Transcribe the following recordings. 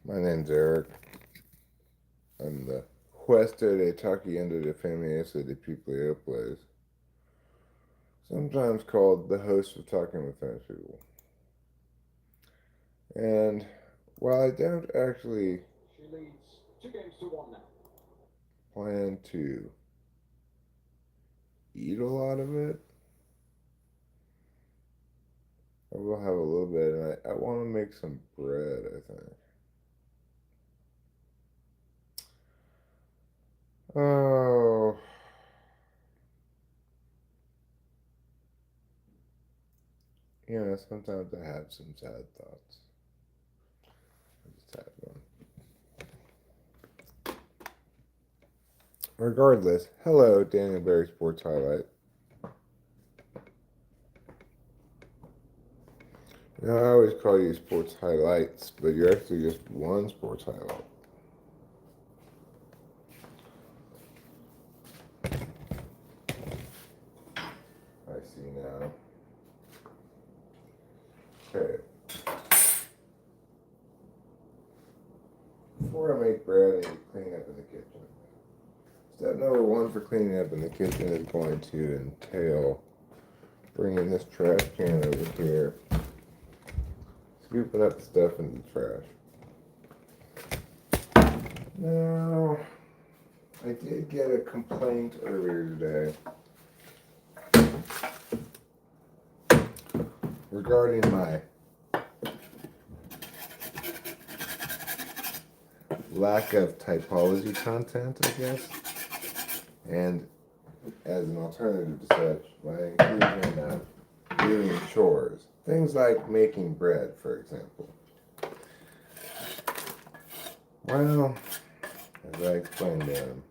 My name's Eric. I'm the huésped de Taquiendo de Famosa de People Place, sometimes called the host of Talking with Famous People. And while I don't actually She leads 2-1 now. plan to eat a lot of it, I will have a little bit, and I want to make some bread, I think. Oh, sometimes I have some sad thoughts. I just had one. Regardless, hello, Daniel Berry Sports Highlight. I always call you sports highlights, but you're actually just one sports highlight. I see now. Okay. Before I make bread, I need to clean up in the kitchen. Step number one for cleaning up in the kitchen is going to entail bringing this trash can over here, scooping up the stuff in the trash. Now, I did get a complaint earlier today regarding my lack of typology content, I guess. And as an alternative to such, my inclusion of doing chores. Things like making bread, for example. Well, as I explained to him,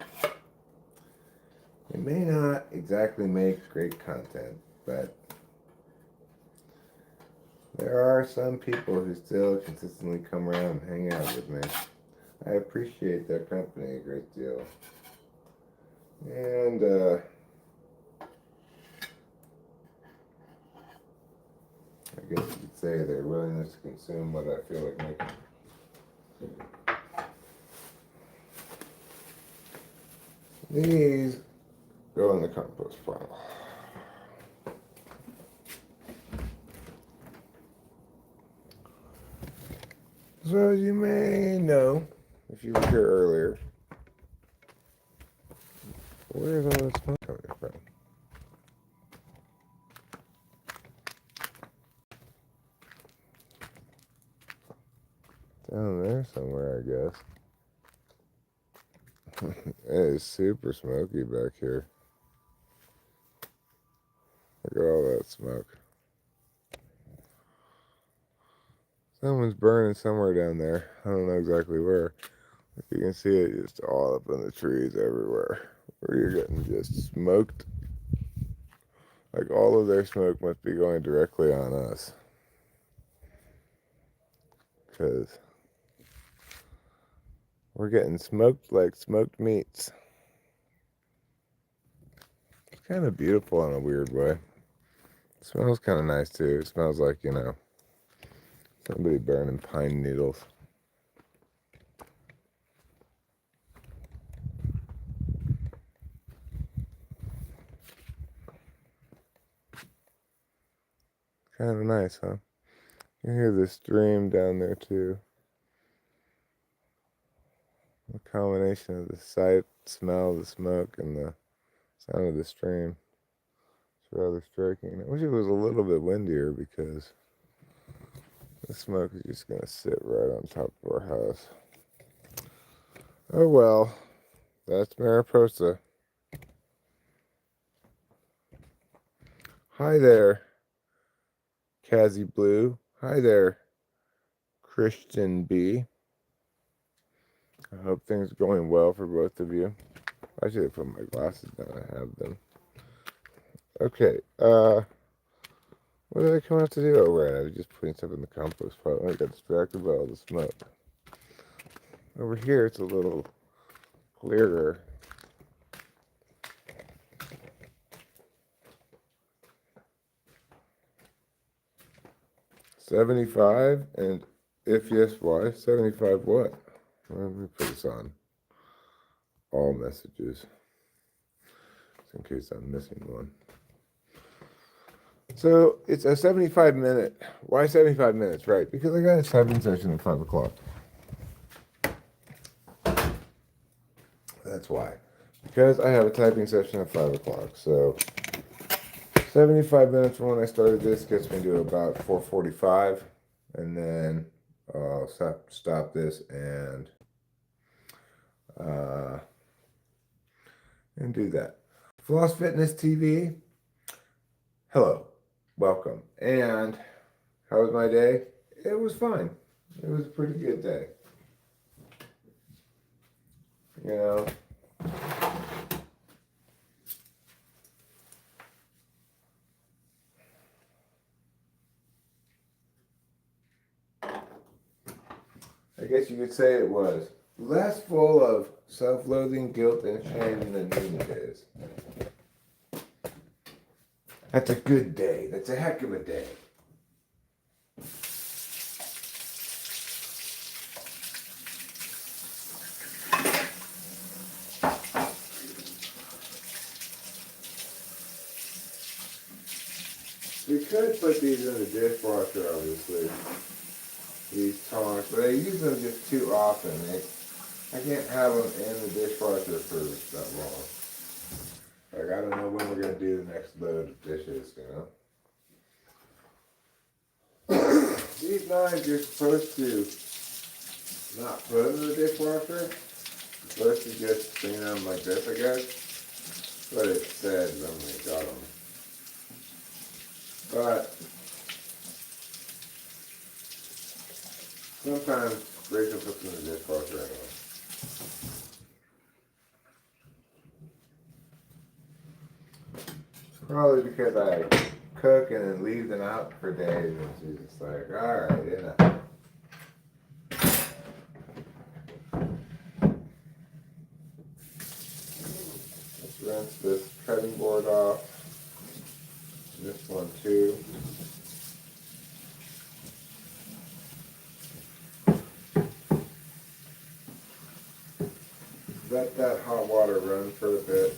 it may not exactly make great content, but there are some people who still consistently come around and hang out with me. I appreciate their company a great deal. And, I guess you could say their willingness to consume what I feel like making. These go in the compost pile. So as you may know, if you were here earlier, where's all this smoke coming from? Down there somewhere, I guess. It is super smoky back here. Look at all that smoke. Someone's burning somewhere down there. I don't know exactly where. If you can see it just all up in the trees everywhere. Where you're getting just smoked. Like all of their smoke must be going directly on us. Because we're getting smoked like smoked meats. It's kind of beautiful in a weird way. It smells kind of nice too. It smells like, somebody burning pine needles. Kind of nice, huh? You hear the stream down there too. The combination of the sight, smell, the smoke, and the sound of the stream. It's rather striking. I wish it was a little bit windier because the smoke is just going to sit right on top of our house. Oh well, that's Mariposa. Hi there, Kazi Blue. Hi there, Christian B. I hope things are going well for both of you. I should have put my glasses down. I have them. Okay, what did I come out to do? Oh, right, I was just putting stuff in the compost pile. I got distracted by all the smoke. Over here, it's a little clearer. $75, and If yes, why? 75 what? Let me put this on all messages, just in case I'm missing one. So it's a 75-minute. Why 75 minutes? Right, because I got a typing session at 5 o'clock. That's why. Because I have a typing session at 5 o'clock. So 75 minutes from when I started this gets me to about 4:45. And then I'll stop this and do that. Floss Fitness TV. Hello. Welcome. And how was my day? It was fine. It was a pretty good day. You know, I guess you could say it was less full of self-loathing, guilt, and shame than Nina days. That's a good day. That's a heck of a day. We could put these in the dishwasher, obviously. These tongs, but I use them just too often. I can't have them in the dishwasher for that long. Like, I don't know when we're going to do the next load of dishes, you know? These knives you're supposed to not put them in the dishwasher. You're supposed to just clean them like this, I guess. But it said when we got them. But sometimes Rachel puts them in the dishwasher anyway. Probably because I cook and then leave them out for days, and she's just like, alright, enough. Let's rinse this cutting board off. This one too. Let that hot water run for a bit.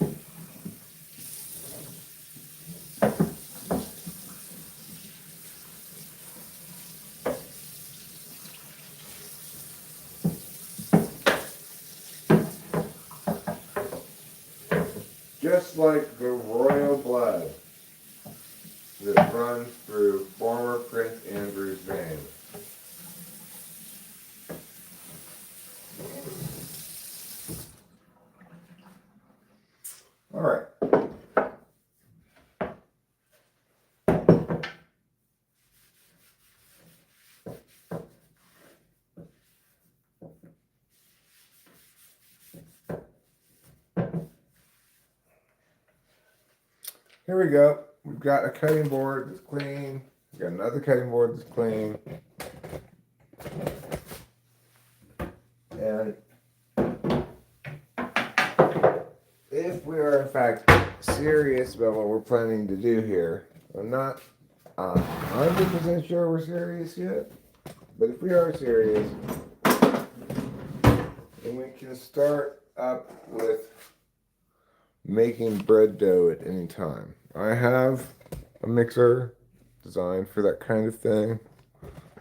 Just like the royal blood that runs through former Prince Andrew's veins. All right. Here we go. We've got a cutting board that's clean. We've got another cutting board that's clean. And if we are in fact serious about what we're planning to do here, I'm not 100% sure we're serious yet, but if we are serious, then we can start up with making bread dough at any time. I have a mixer designed for that kind of thing,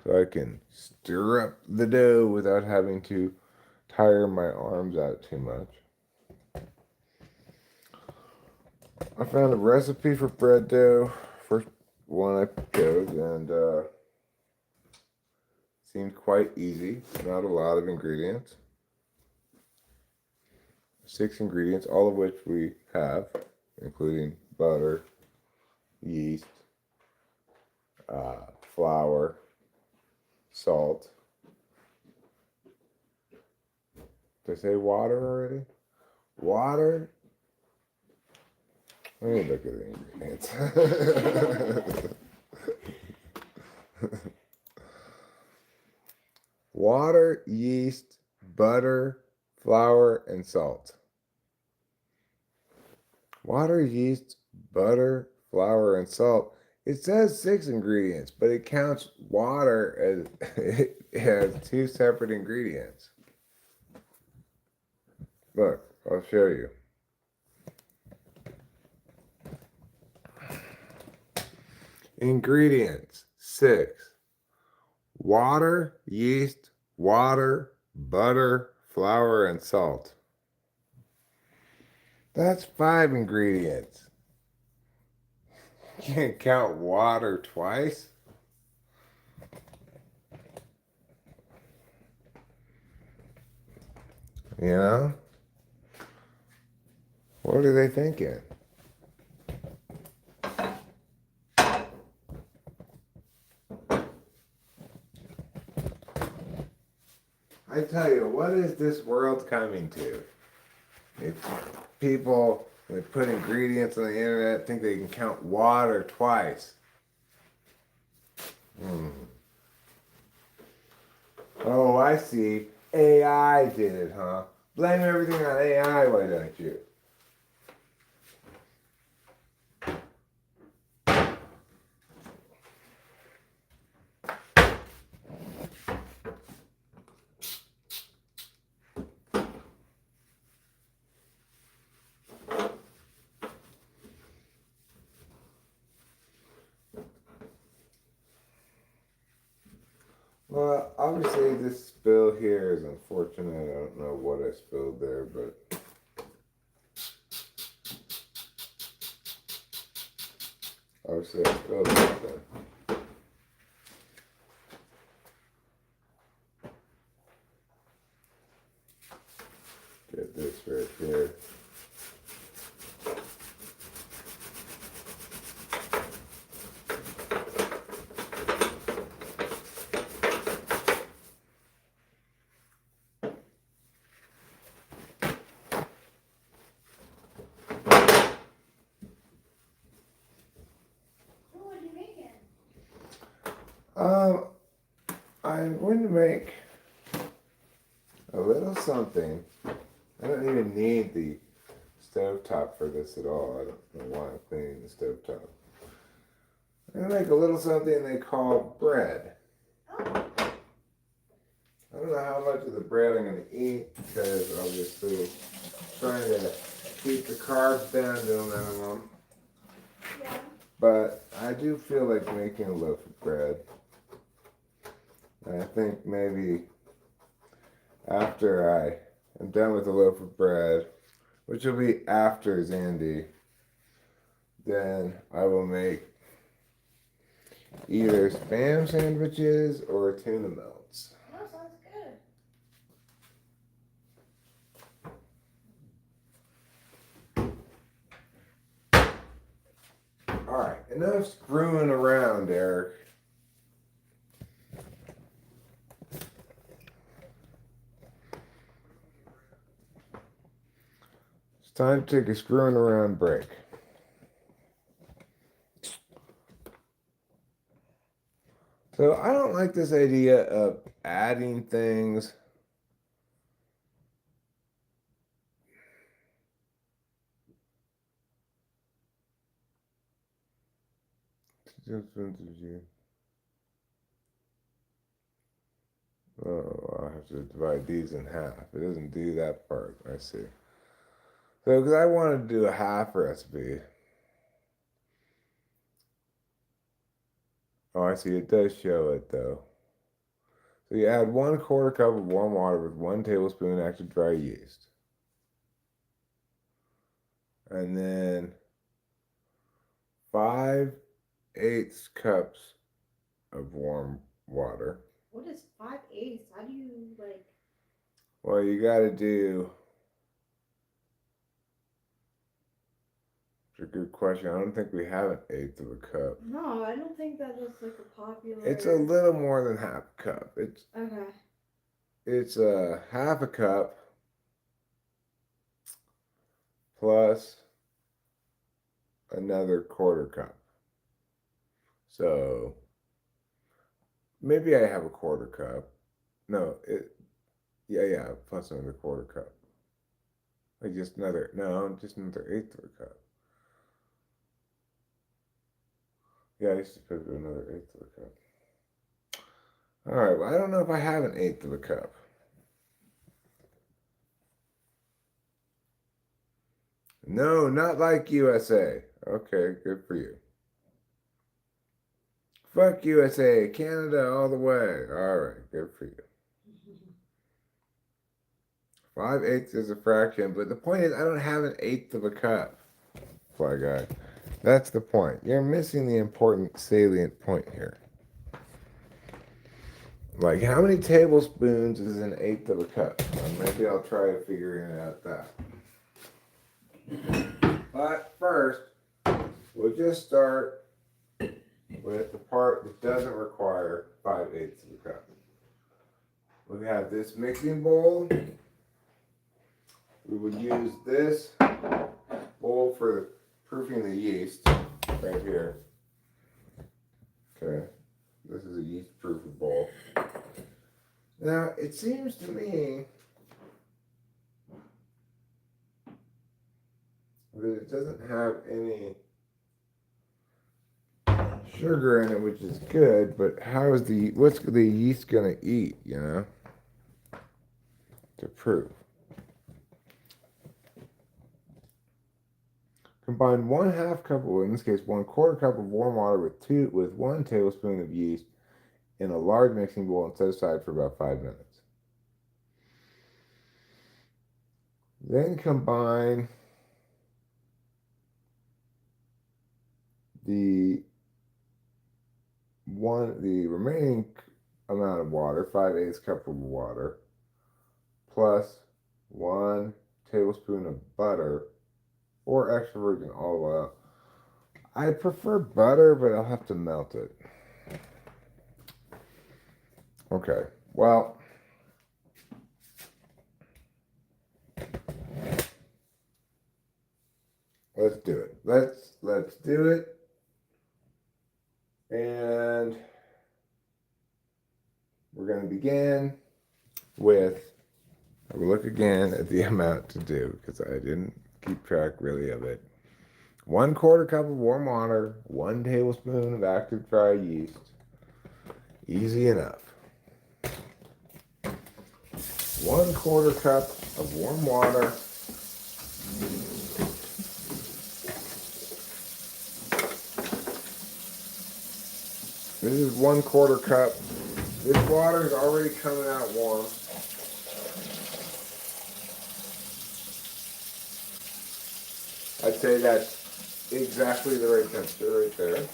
so I can stir up the dough without having to tire my arms out too much. I found a recipe for bread dough, first one I chose, and seemed quite easy, not a lot of ingredients. 6 ingredients, all of which we have, including butter, yeast, flour, salt. Did I say water already? Water. Let me look at the ingredients. Water, yeast, butter, flour, and salt. Water, yeast, butter, flour, and salt It says 6 ingredients, but it counts water as it has 2 separate ingredients. Look, I'll show you. Ingredients 6: water, yeast, water, butter, flour, and salt. That's 5 ingredients. You can't count water twice. You know? What are they thinking? I tell you, what is this world coming to? If people, when they put ingredients on the internet, think they can count water twice. Oh, I see. AI did it, huh? Blame everything on AI, why don't you? Well, obviously this spill here is unfortunate. I don't know what I spilled there, but obviously I spilled something. Get this right here. I'm going to make a little something. I don't even need the stovetop for this at all. I don't know why I'm cleaning the stovetop. I'm going to make a little something they call bread. I don't know how much of the bread I'm going to eat because obviously I'm trying to keep the carbs down to a minimum. Yeah. But I do feel like making a loaf of bread. And I think maybe after I am done with the loaf of bread, which will be after Zandy, then I will make either spam sandwiches or tuna melts. That sounds good. Alright, enough screwing around, Eric. It's time to take a screwing around break. So I don't like this idea of adding things. Oh, I have to divide these in half. It doesn't do that part. I see. So, because I wanted to do a half recipe. Oh, I see. It does show it though. So you add 1/4 cup of warm water with 1 tablespoon active dry yeast. And then 5/8 cups of warm water. What is 5/8? How do you like? Well, you got to do. It's a good question. I don't think we have 1/8 of a cup. No, I don't think that is like a popular. It's a little more than half a cup. It's okay. It's a half a cup plus another 1/4 cup. So maybe I have a 1/4 cup. No, yeah, plus another 1/4 cup. Like just another 1/8 of a cup. Yeah, I used to cook another eighth of a cup. All right, well, I don't know if I have an eighth of a cup. No, not like USA. Okay, good for you. Fuck USA, Canada all the way. All right, good for you. 5/8 is a fraction, but the point is I don't have an eighth of a cup. Fly guy. That's the point. You're missing the important salient point here. Like, how many tablespoons is an eighth of a cup? Well, maybe I'll try figuring out that. But first, we'll just start with the part that doesn't require 5/8 of a cup. We have this mixing bowl. We would use this bowl for proofing the yeast right here. Okay, this is a yeast-proof bowl. Now, it seems to me that it doesn't have any sugar in it, which is good, but what's the yeast gonna eat, you know, to proof? Combine 1/2 cup, or in this case 1/4 cup of warm water with 1 tablespoon of yeast in a large mixing bowl and set aside for about 5 minutes. Then combine the remaining amount of water, 5/8 cup of water, plus 1 tablespoon of butter or extra virgin olive oil. I prefer butter, but I'll have to melt it. Okay, well, let's do it. Let's do it. And we're going to begin with, I will look again at the amount to do because I didn't keep track really of it. 1/4 cup of warm water, 1 tablespoon of active dry yeast. Easy enough. 1/4 cup of warm water. This is 1/4 cup. This water is already coming out warm. I'd say that's exactly the right temperature right there.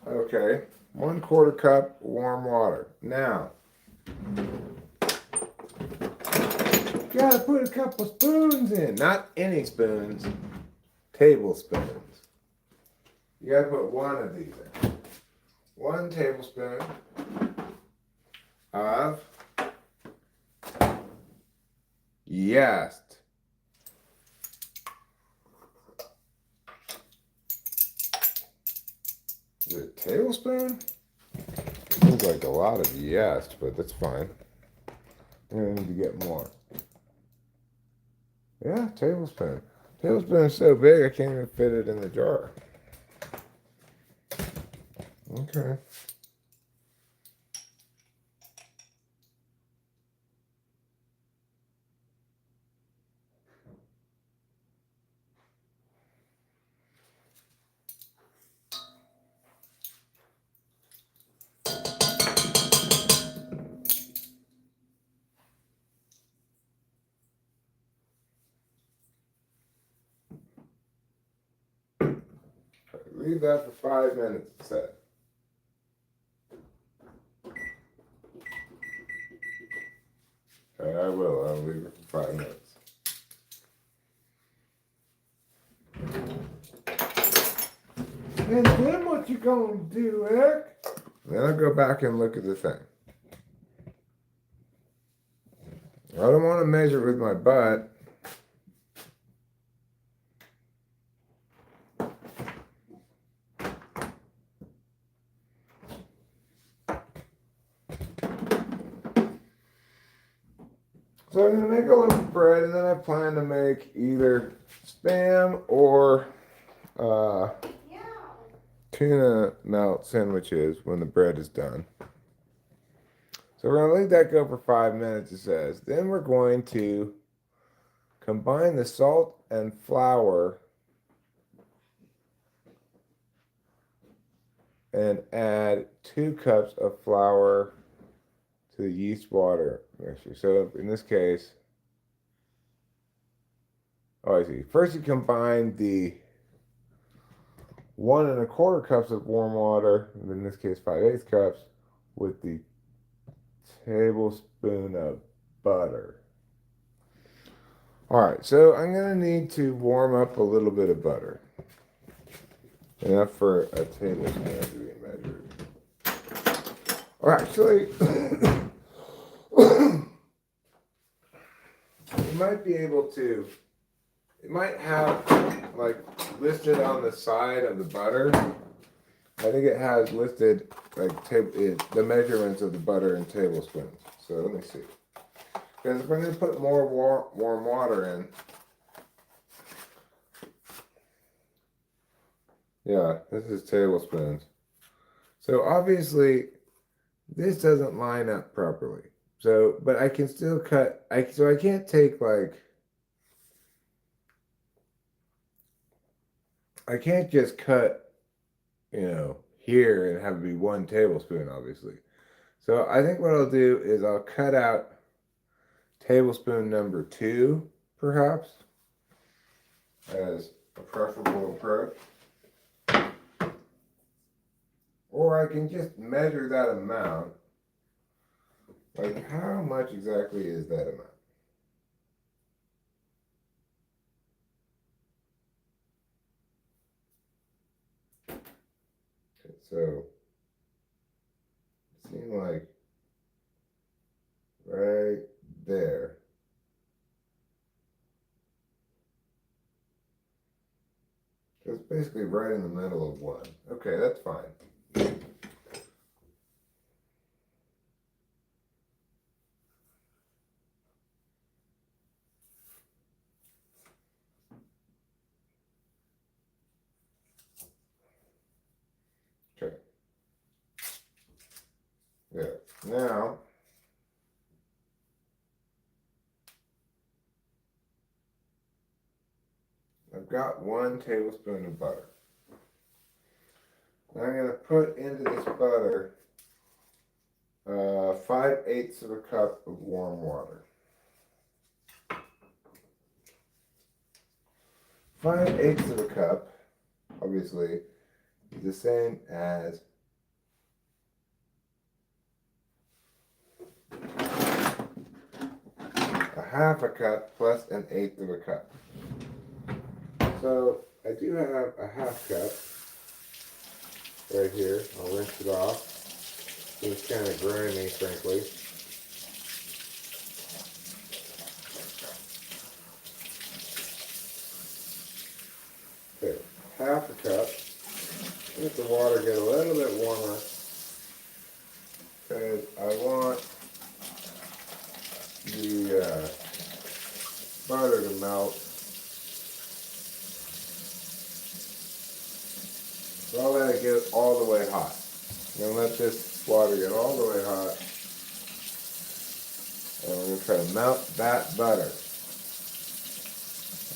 Okay, 1/4 cup warm water. Now, gotta put a couple spoons in. Not any spoons, tablespoons. You gotta put 1 of these in. 1 tablespoon of yeast. Is it a tablespoon? Seems like a lot of yeast, but that's fine. I'm gonna need to get more. Yeah, tablespoon. Tablespoon is so big I can't even fit it in the jar. Okay. Leave that for 5 minutes, it said. Okay, I will. I'll leave it for 5 minutes. And then what you gonna do, Eric? Then I'll go back and look at the thing. I don't want to measure with my butt. So I'm gonna make a little bread, and then I plan to make either spam or Yeah. tuna melt sandwiches when the bread is done. So we're gonna let that go for 5 minutes, it says. Then we're going to combine the salt and flour and add 2 cups of flour to the yeast water mixture. So in this case, oh, I see. First, you combine the 1 1/4 cups of warm water, in this case 5/8 cups, with the tablespoon of butter. All right, so I'm gonna need to warm up a little bit of butter, enough for a tablespoon to be measured. Or actually, you might be able to. It might have like listed on the side of the butter. I think it has listed like the measurements of the butter in tablespoons. So let me see. Because if I'm going to put more warm water in, yeah, this is tablespoons. So obviously, this doesn't line up properly. So, but I can still cut. So I can't take like. I can't just cut, here and have it be 1 tablespoon, obviously. So I think what I'll do is I'll cut out tablespoon number 2, perhaps, as a preferable approach. Or I can just measure that amount. Like, how much exactly is that amount? Okay, so, it seemed like right there. It's basically right in the middle of 1. Okay, that's fine. Okay. Yeah. Now, I've got 1 tablespoon of butter. Now I'm going to put into this butter 5/8 of a cup of warm water. 5/8 of a cup, obviously, is the same as a 1/2 a cup plus 1/8 of a cup. So I do have a 1/2 cup right here. I'll rinse it off. It's kind of grimy, frankly. Okay, 1/2 a cup. Let the water get a little bit warmer because I want the butter to melt. So I'll let it get all the way hot. I'm going to let this water get all the way hot. And we're going to try to melt that butter.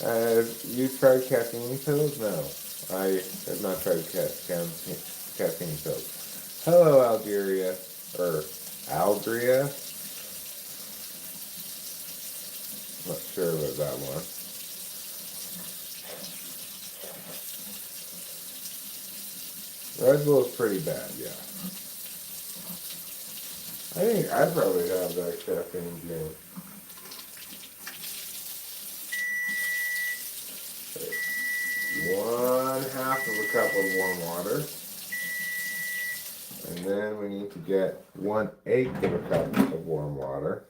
Have you tried caffeine pills? No, I have not tried caffeine pills. Hello, Algeria, or Algeria. Not sure about that one. Red Bull is pretty bad, yeah. I think I probably have that caffeine drink. 1/2 of a cup of warm water. And then we need to get 1/8 of a cup of warm water.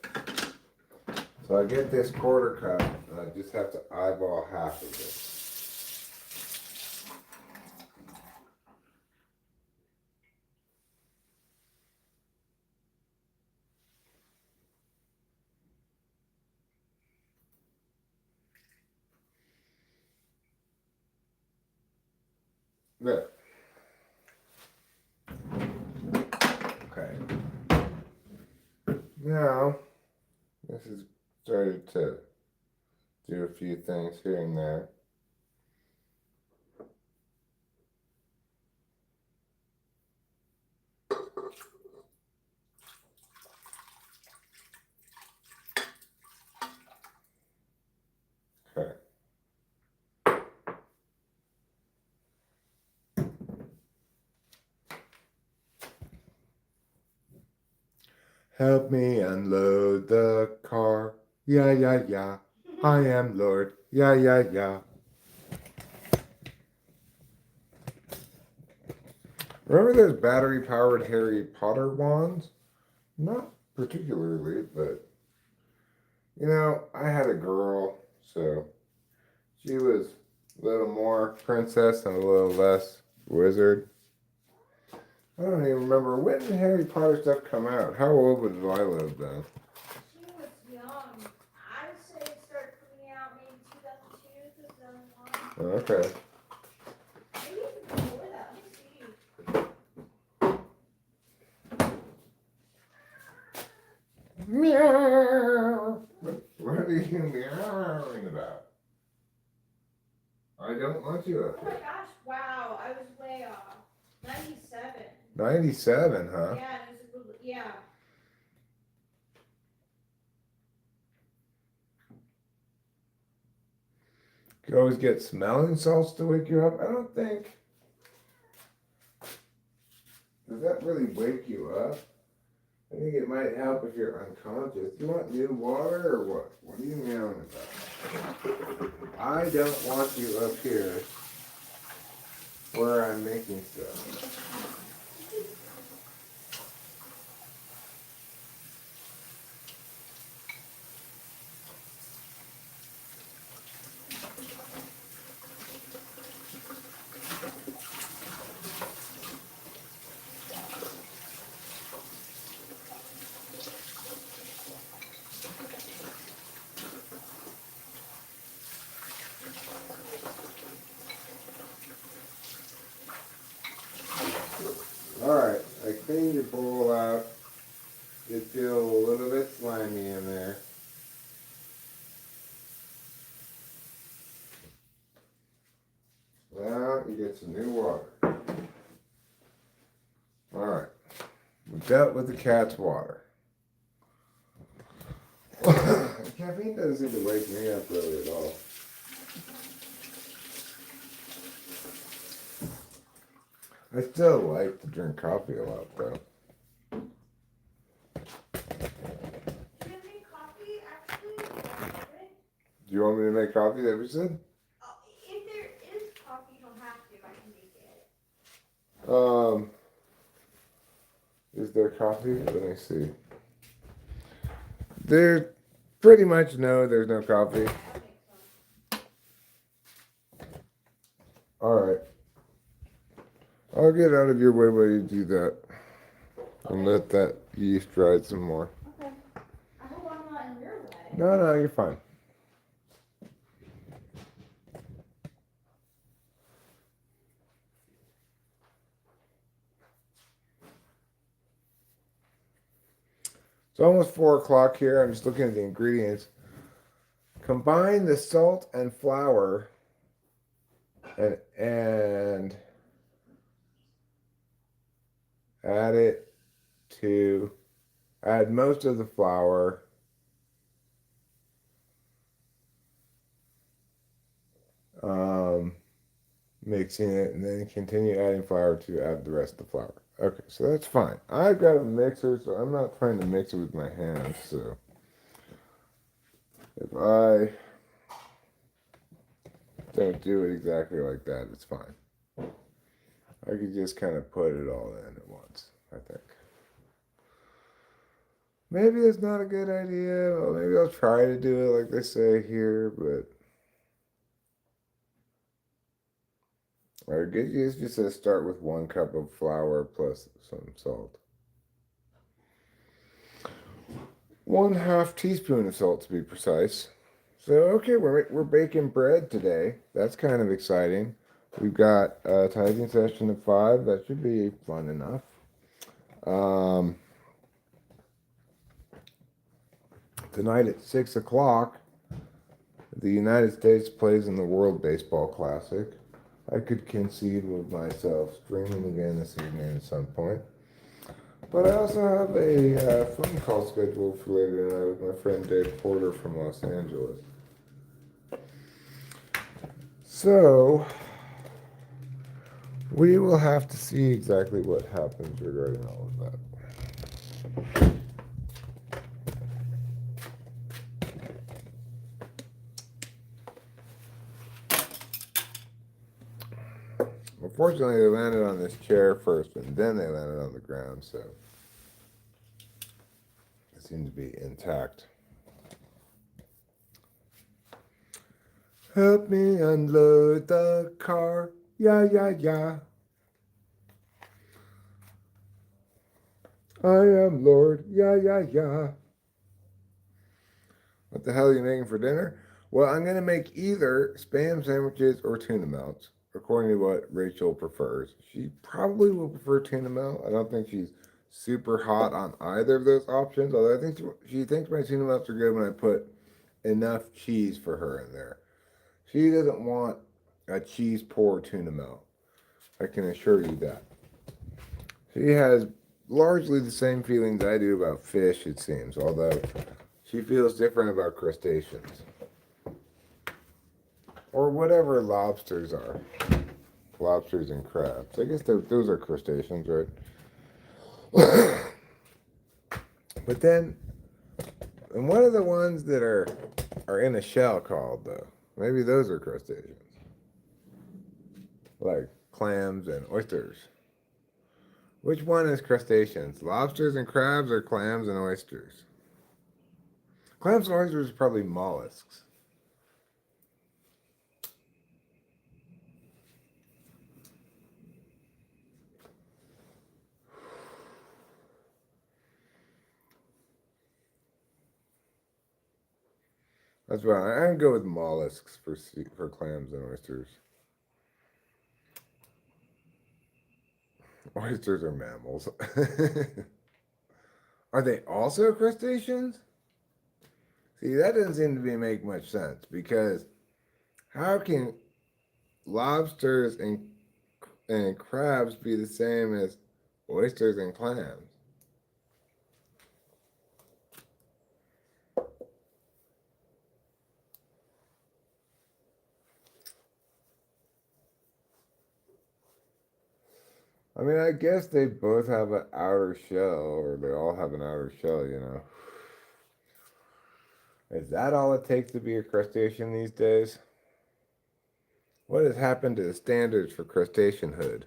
So I get this 1/4 cup, and I just have to eyeball 1/2 of it. There. Okay. Now, this has started to do a few things here and there. Okay. Help me unload the car. Yeah, yeah, yeah. I am Lord. Yeah, yeah, yeah. Remember those battery-powered Harry Potter wands? Not particularly, but you know, I had a girl, so she was a little more princess and a little less wizard. I don't even remember when did Harry Potter stuff come out. How old would Lila have been? She was young. I would say it started coming out maybe 2002, 2001. Okay. Maybe even before that. Let's see. Meow. What are you meowing about? I don't want you up Oh my here. gosh, wow, I was way off. 97. 97, huh? Yeah, it was a good, yeah. You always get smelling salts to wake you up. I don't think. Does that really wake you up? I think it might help if you're unconscious. Do you want new water or what? What are you meowing about? I don't want you up here where I'm making stuff. Alright, I cleaned your bowl out. It feels a little bit slimy in there. Now you get some new water. Alright, we dealt with the cat's water. Caffeine doesn't seem to wake me up really at all. I still like to drink coffee a lot though. Do you have any coffee, actually? Do you want me to make coffee, that we said? Oh, if there is coffee, you don't have to. I can make it. Is there coffee? Let me see. There, pretty much no, there's no coffee. I'll make some. Alright. I'll get out of your way while you do that. And let that yeast dry some more. Okay. I hope I'm not in your way. No, you're fine. It's almost 4 o'clock here. I'm just looking at the ingredients. Combine the salt and flour and add most of the flour. Mixing it, and then continue adding flour to add the rest of the flour. Okay, so that's fine. I've got a mixer, so I'm not trying to mix it with my hands. So if I don't do it exactly like that, it's fine. I could just kind of put it all in at once, I think. Maybe it's not a good idea. Well, maybe I'll try to do it like they say here, but I guess it just says start with 1 cup of flour plus some salt. 1/2 teaspoon of salt to be precise. So okay, we're baking bread today. That's kind of exciting. We've got a typing session at 5. That should be fun enough. Tonight at 6 o'clock, the United States plays in the World Baseball Classic. I could concede with myself streaming again this evening at some point. But I also have a phone call scheduled for later tonight with my friend Dave Porter from Los Angeles. So, we will have to see exactly what happens regarding all of that. Unfortunately, they landed on this chair first, and then they landed on the ground, so it seemed to be intact. Help me unload the car, yeah, yeah, yeah. I am Lord, yeah, yeah, yeah. What the hell are you making for dinner? Well, I'm going to make either spam sandwiches or tuna melts, according to what Rachel prefers. She probably will prefer tuna melt. I don't think she's super hot on either of those options, although I think she thinks my tuna melts are good when I put enough cheese for her in there. She doesn't want a cheese poor tuna melt. I can assure you that. She has largely the same feelings I do about fish, it seems, although she feels different about crustaceans. Or whatever lobsters are. Lobsters and crabs. I guess those are crustaceans, right? But then, and what are the ones that are in a shell called, though? Maybe those are crustaceans. Like clams and oysters. Which one is crustaceans? Lobsters and crabs or clams and oysters? Clams and oysters are probably mollusks. That's right. I'm gonna go with mollusks for clams and oysters. Oysters are mammals. Are they also crustaceans? See, that doesn't seem to make much sense because how can lobsters and crabs be the same as oysters and clams? I mean, I guess they both have an outer shell, or they all have an outer shell, you know. Is that all it takes to be a crustacean these days? What has happened to the standards for crustaceanhood?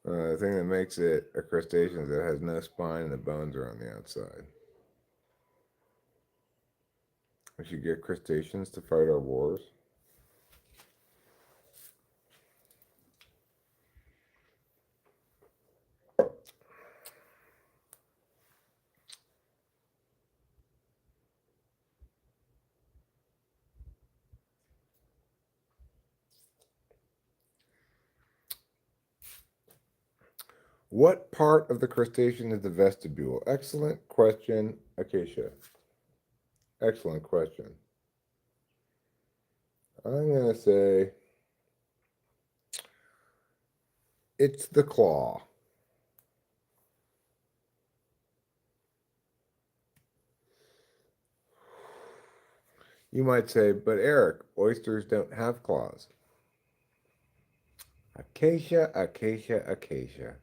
The thing that makes it a crustacean is that it has no spine and the bones are on the outside. We should get crustaceans to fight our wars. What part of the crustacean is the vestibule? Excellent question, Acacia. Excellent question. I'm going to say it's the claw. You might say, but Eric, oysters don't have claws. Acacia, Acacia, Acacia.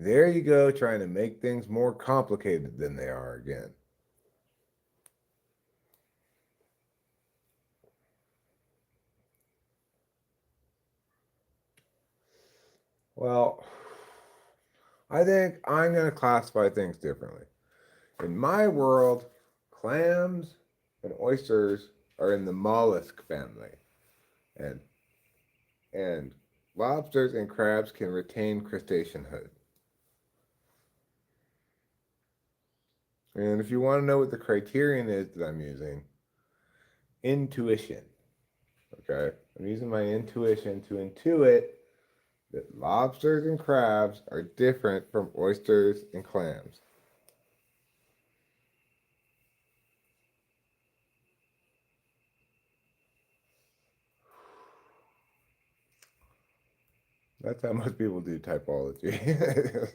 There you go, trying to make things more complicated than they are again. Well, I think I'm going to classify things differently. In my world, clams and oysters are in the mollusk family, and and lobsters and crabs can retain crustaceanhood. And if you want to know what the criterion is that I'm using, intuition. Okay? I'm using my intuition to intuit that lobsters and crabs are different from oysters and clams. That's how most people do typology.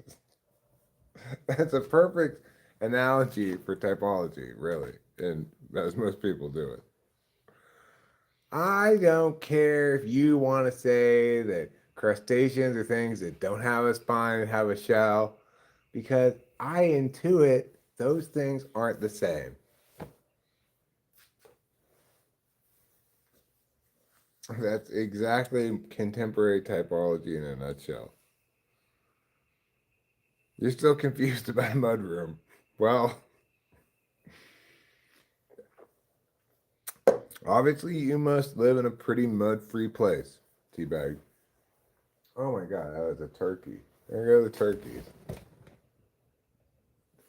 That's a perfect analogy for typology, really, and as most people do it. I don't care if you want to say that crustaceans are things that don't have a spine and have a shell, because I intuit those things aren't the same. That's exactly contemporary typology in a nutshell. You're still confused about a mudroom. Well, obviously you must live in a pretty mud-free place, Teabag. Oh my god, that was a turkey. There go the turkeys.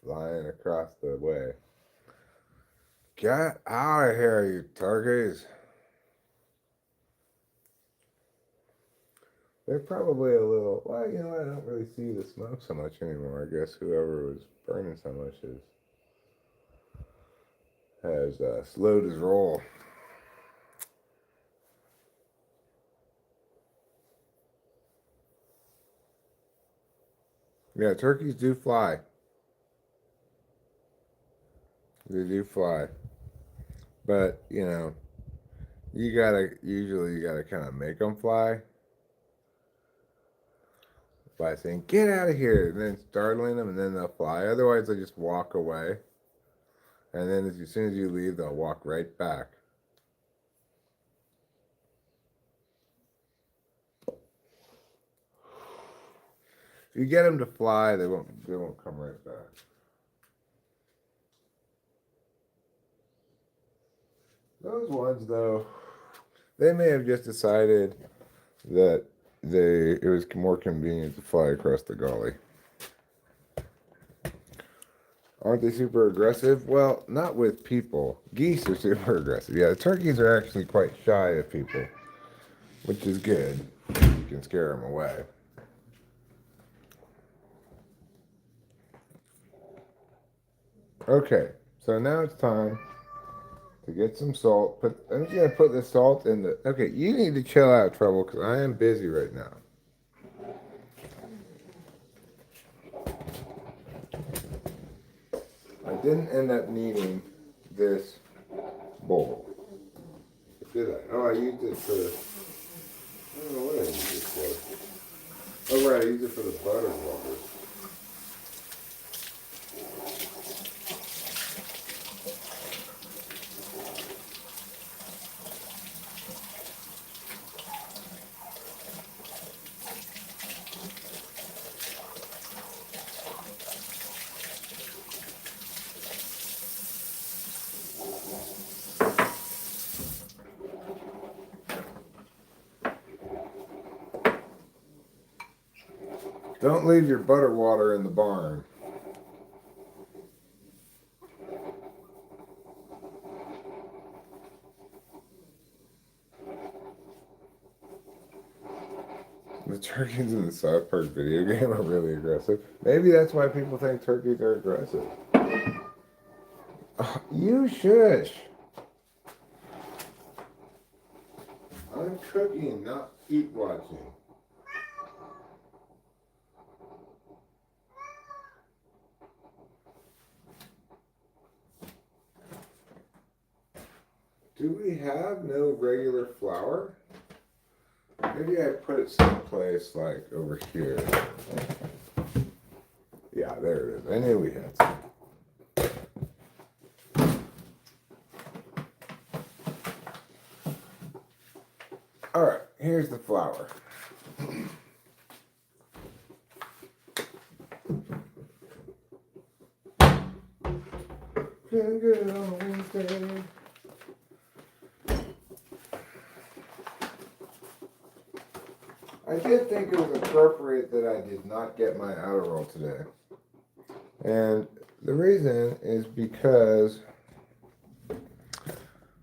Flying across the way. Get out of here, you turkeys. They're probably a little, well, you know, I don't really see the smoke so much anymore. I guess whoever was burning so much has slowed his roll. Yeah, turkeys do fly. They do fly. But, you know, usually you gotta kind of make them fly by saying, get out of here, and then startling them, and then they'll fly. Otherwise, they just walk away. And then as soon as you leave, they'll walk right back. If you get them to fly, they won't come right back. Those ones, though, they may have just decided that it was more convenient to fly across the gully. Aren't they super aggressive? Well, not with people. Geese are super aggressive. Yeah, the turkeys are actually quite shy of people, which is good. You can scare them away. Okay, so now it's time to get some salt. I'm just gonna put the salt in the. Okay, you need to chill out, Trouble, because I am busy right now. I didn't end up needing this bowl. Did I? Oh, I used it for. I don't know what I used it for. Oh, right, I used it for the butter water. Don't leave your butter water in the barn. The turkeys in the South Park video game are really aggressive. Maybe that's why people think turkeys are aggressive. You shush. I'm cooking, not eat watching. Do we have no regular flour? Maybe I put it someplace like over here. Yeah, there it is. I knew we had some. Alright, here's the flour. Feeling good on Wednesday. I did think it was appropriate that I did not get my outer roll today. And the reason is because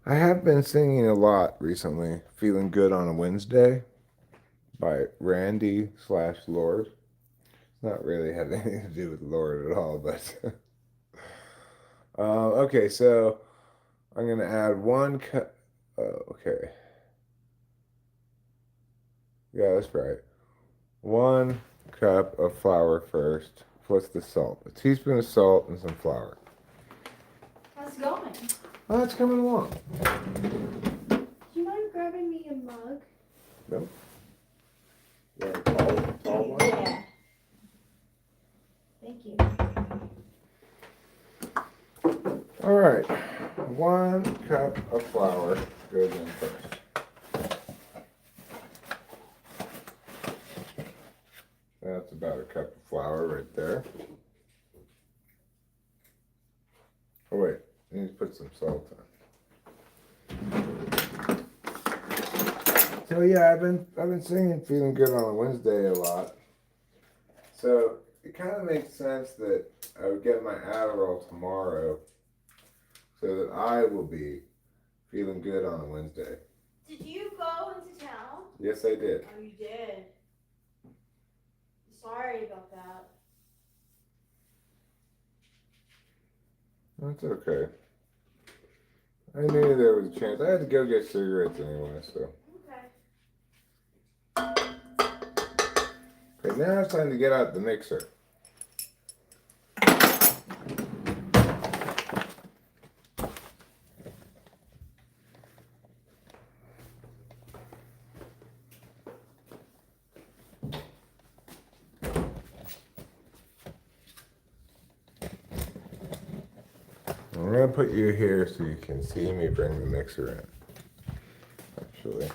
I have been singing a lot recently. Feeling Good on a Wednesday by Randy/Lord. It's not really had anything to do with Lord at all, but okay, so I'm gonna add one cup. Okay, yeah, that's right. 1 cup of flour first. What's the salt? A teaspoon of salt and some flour. How's it going? Oh, it's coming along. Do you mind grabbing me a mug? No. You want a tall one? Yeah. Thank you. All right. 1 cup of flour goes in first. That's about a cup of flour right there. Oh wait, I need to put some salt on. So yeah, I've been singing "Feeling Good on a Wednesday" a lot. So it kind of makes sense that I would get my Adderall tomorrow, so that I will be feeling good on a Wednesday. Did you go into town? Yes, I did. Oh, you did. Sorry about that. That's okay. I knew there was a chance. I had to go get cigarettes anyway, so. Okay. Okay, now it's time to get out the mixer. I'm gonna put you here so you can see me bring the mixer in. Actually.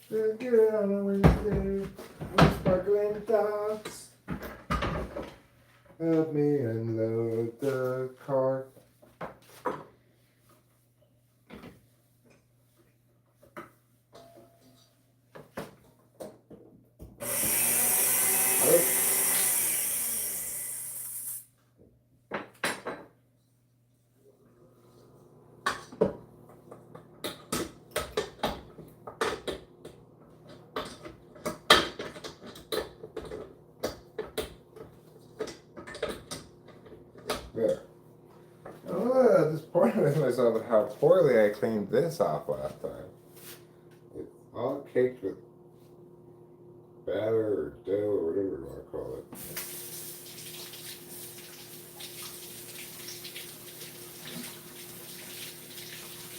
Feel good on a Wednesday, with sparkling thoughts. Help me unload the car. Oh. There. Oh, disappointed with myself at how poorly I cleaned this off last time. It's all caked with batter or dough or whatever you want to call it.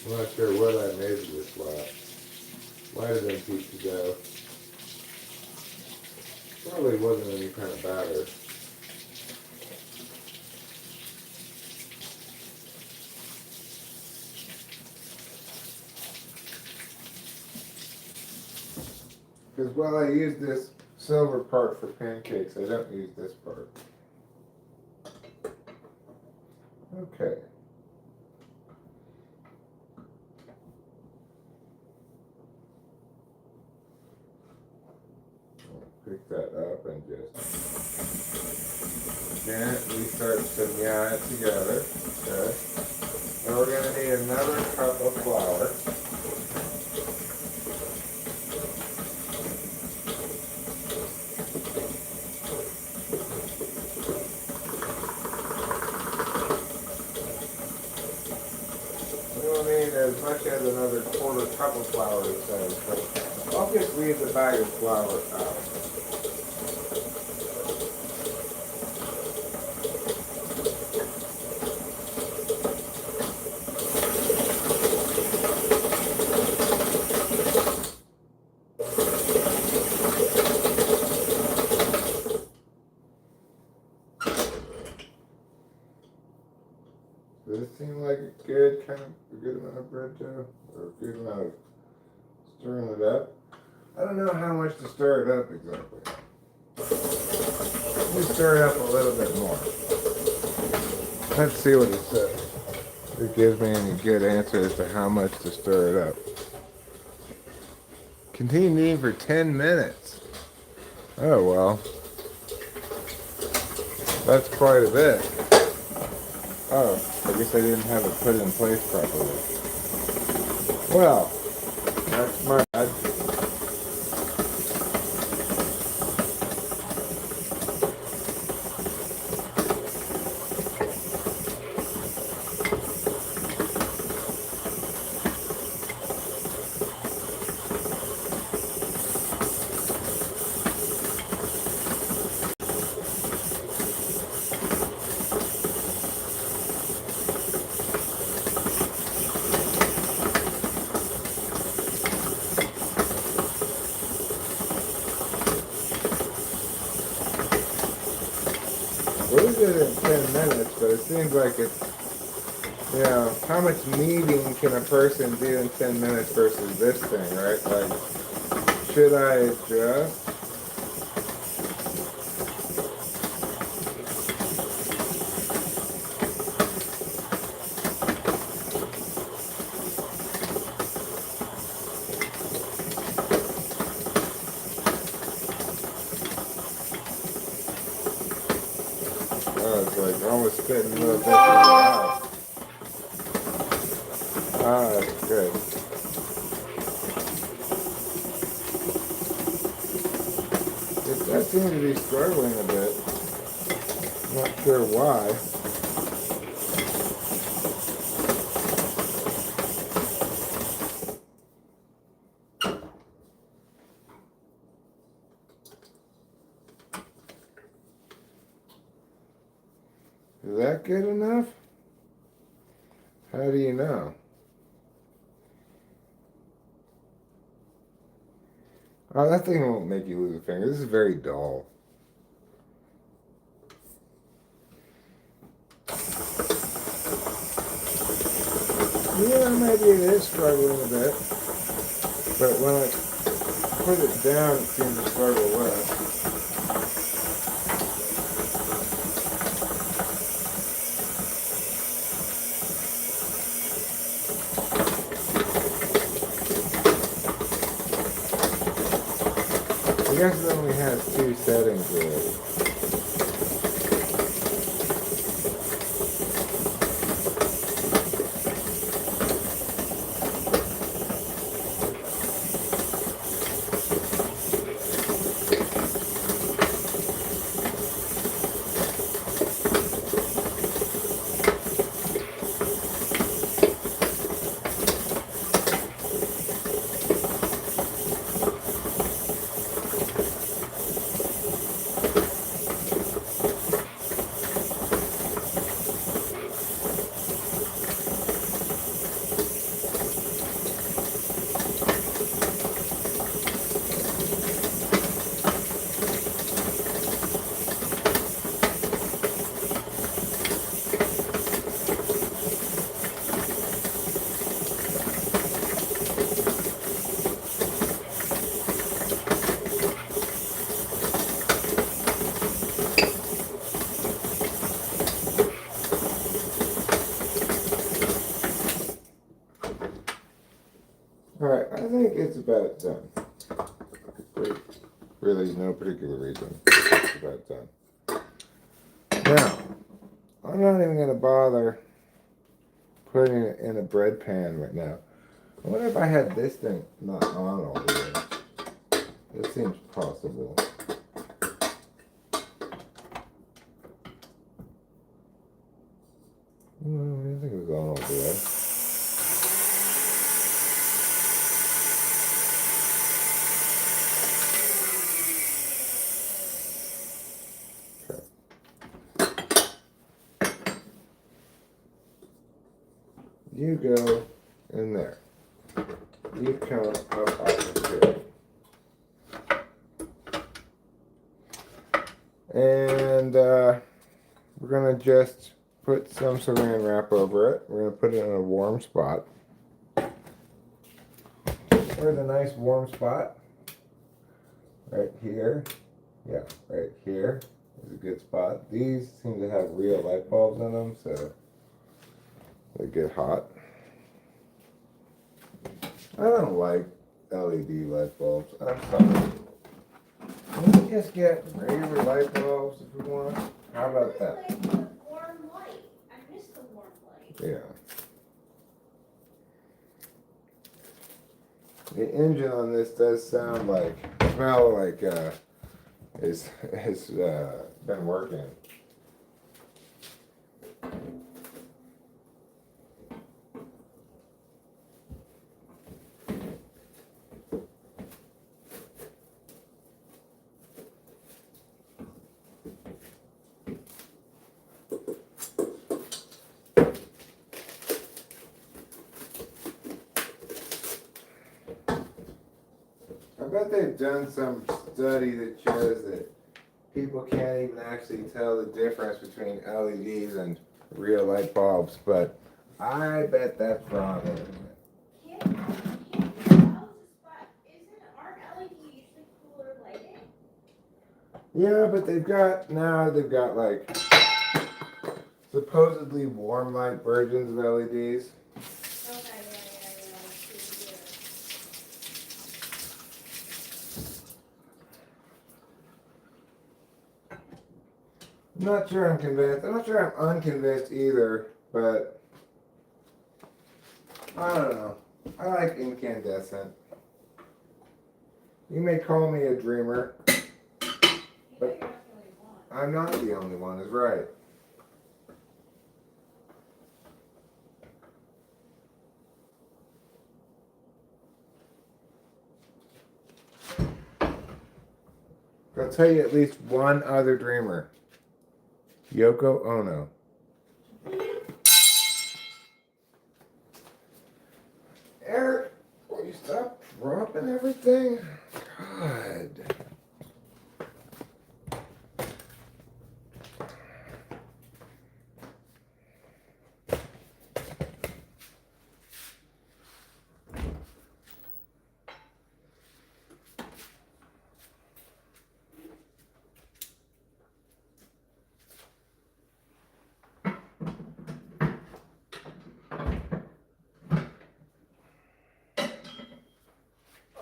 I'm not sure what I made of this last. Might have been pizza dough. Probably wasn't any kind of batter. Because while I use this silver part for pancakes, I don't use this part. Okay. Pick that up and just gently start to meow it together. Okay. Now we're going to need another cup of flour. We'll need as much as another quarter cup of flour, it says, but I'll just leave the bag of flour out. Does it seem like a good amount of bread dough? Or a good amount of stirring it up? I don't know how much to stir it up exactly. Let me stir it up a little bit more. Let's see what it says. If it gives me any good answer as to how much to stir it up. Continue kneading for 10 minutes. Oh well. That's quite a bit. Oh, I guess I didn't have it put in place properly. Well, that's my bad. We did it in 10 minutes, but it seems like it's, how much kneading can a person do in 10 minutes versus this thing, right? Like, should I adjust? Oh, it's like almost spitting a little bit out. Ah, that's good. It does seem to be struggling a bit. Not sure why. Is that good enough? How do you know? Oh, that thing won't make you lose a finger. This is very dull. Yeah, maybe it is struggling a bit. But when I put it down, it seems to struggle less. I guess it only has 2 settings really. Alright, I think it's about done. Really, no particular reason. It's about done. Now, I'm not even going to bother putting it in a bread pan right now. I wonder if I had this thing not on all the way. It seems possible. I didn't think it was on all the way. You go in there. You come up off here. And we're going to just put some saran wrap over it. We're going to put it in a warm spot. Where's a nice warm spot? Right here. Yeah, right here is a good spot. These seem to have real light bulbs in them, so they get hot. I don't like LED light bulbs. I'm sorry. Can we just get regular light bulbs if we want? How about that? Like the warm light. I miss the warm light. Yeah. The engine on this does smell like it's been working. I bet they've done some study that shows that people can't even actually tell the difference between LEDs and real light bulbs, but I bet that's wrong. Can't tell but aren't LEDs usually cooler lighting? Yeah, but they've got like supposedly warm light versions of LEDs. Okay, yeah. I'm not sure I'm convinced. I'm not sure I'm unconvinced either, but I don't know. I like incandescent. You may call me a dreamer. You're not the only one. I'm not the only one, is right. I'll tell you at least one other dreamer. Yoko Ono. Eric, will you stop dropping everything? God.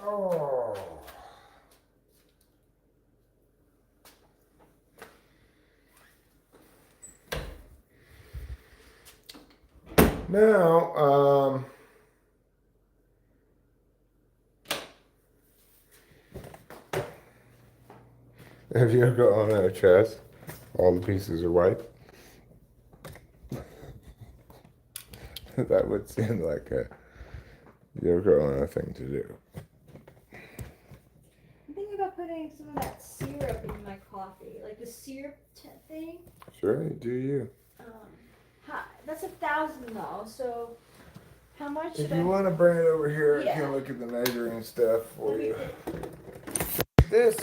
Oh. Now, if Yoko Ono chest, all the pieces are white. That would seem like a Yoko Ono thing to do. I'm thinking about putting some of that syrup in my coffee, like the syrup thing. Sure, do you. That's 1,000 though. So how much? If you want to bring it over here, I Yeah. can look at the measuring stuff for you. This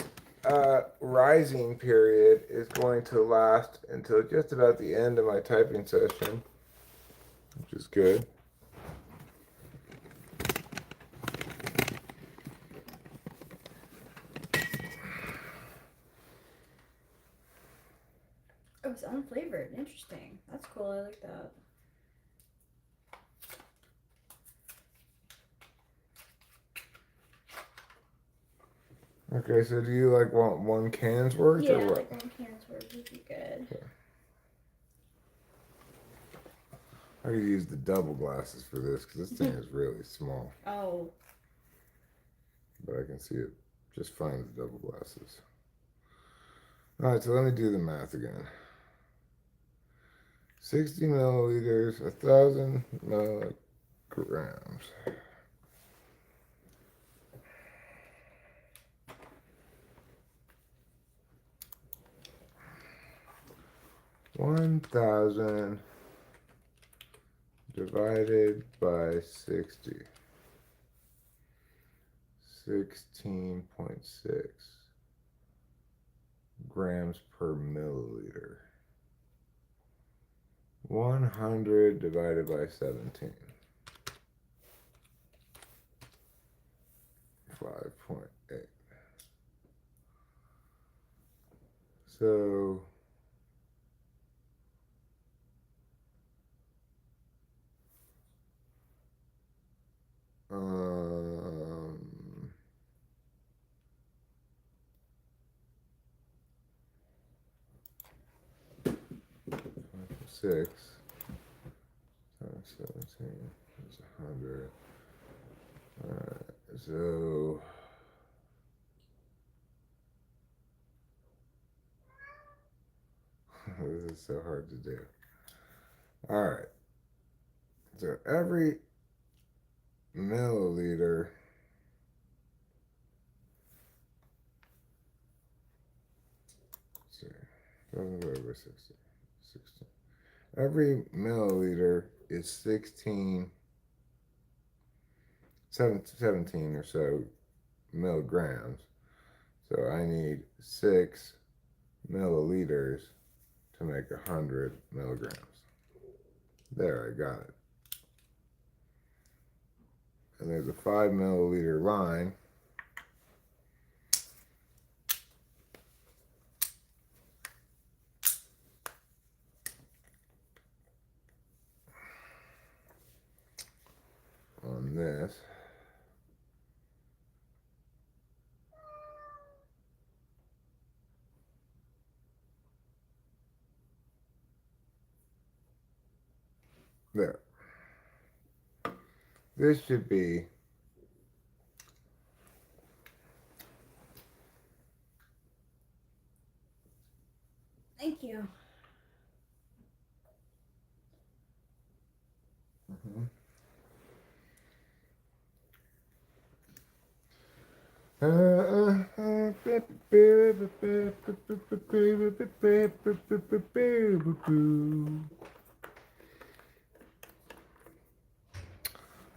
rising period is going to last until just about the end of my typing session, which is good. Oh, it's unflavored. Interesting. That's cool. I like that. Okay, so do you want one can's worth Yeah, or what? like 1 can's worth would be good. Okay. I could use the double glasses for this because this thing is really small, Oh. but I can see it just fine with the double glasses. All right, so let me do the math again. 60 milliliters, 1,000 milligrams. $1,000 divided by 60. 16.6 grams per milliliter. 100 divided by 17. 5.8. So um 6 times 17 is 100. Alright, so this is so hard to do. Alright, so every milliliter doesn't go over 60. 16. Every milliliter is 17 or so milligrams. So I need 6 milliliters to make 100 milligrams. There, I got it. And there's a 5 milliliter line. On this. There. This should be Thank you. I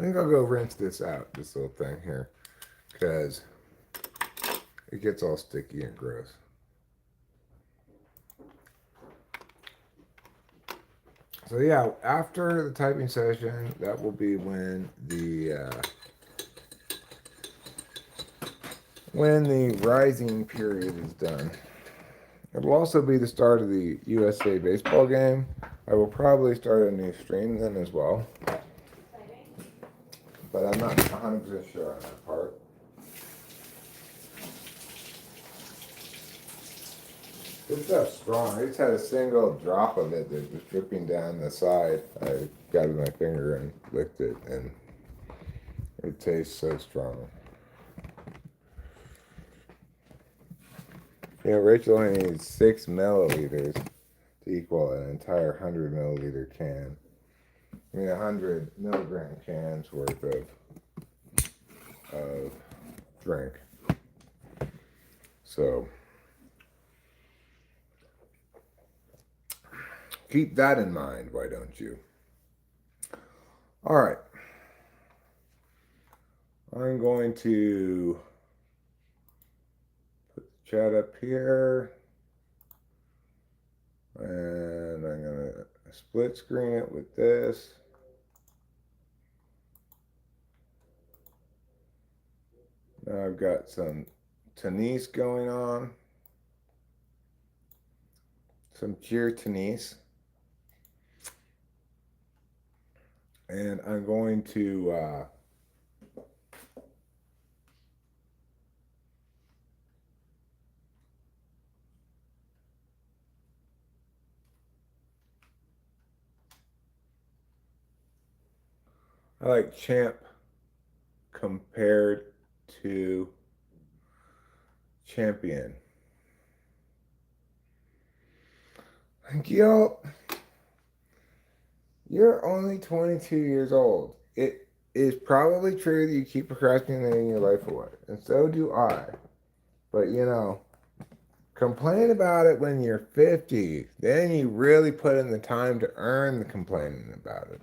think I'll go rinse this out, this little thing here, because it gets all sticky and gross. So yeah, after the typing session, that will be when the rising period is done. It will also be the start of the USA baseball game. I will probably start a new stream then as well, but I'm not 100% sure on that part. This stuff's strong. I just had a single drop of it that was dripping down the side. I got it in my finger and licked it, and it tastes so strong. You know, Rachel only needs 6 milliliters to equal an entire 100 milliliter can. I mean, 100 milligram cans worth of drink. So keep that in mind, why don't you? All right. I'm going to put the chat up here. And I'm going to split screen it with this. Now I've got some tennis going on. Some cheer tennis. And I'm going to I like champ compared to champion. Gil, you're only 22 years old. It is probably true that you keep procrastinating your life away, and so do I. But you know, complain about it when you're 50. Then you really put in the time to earn the complaining about it.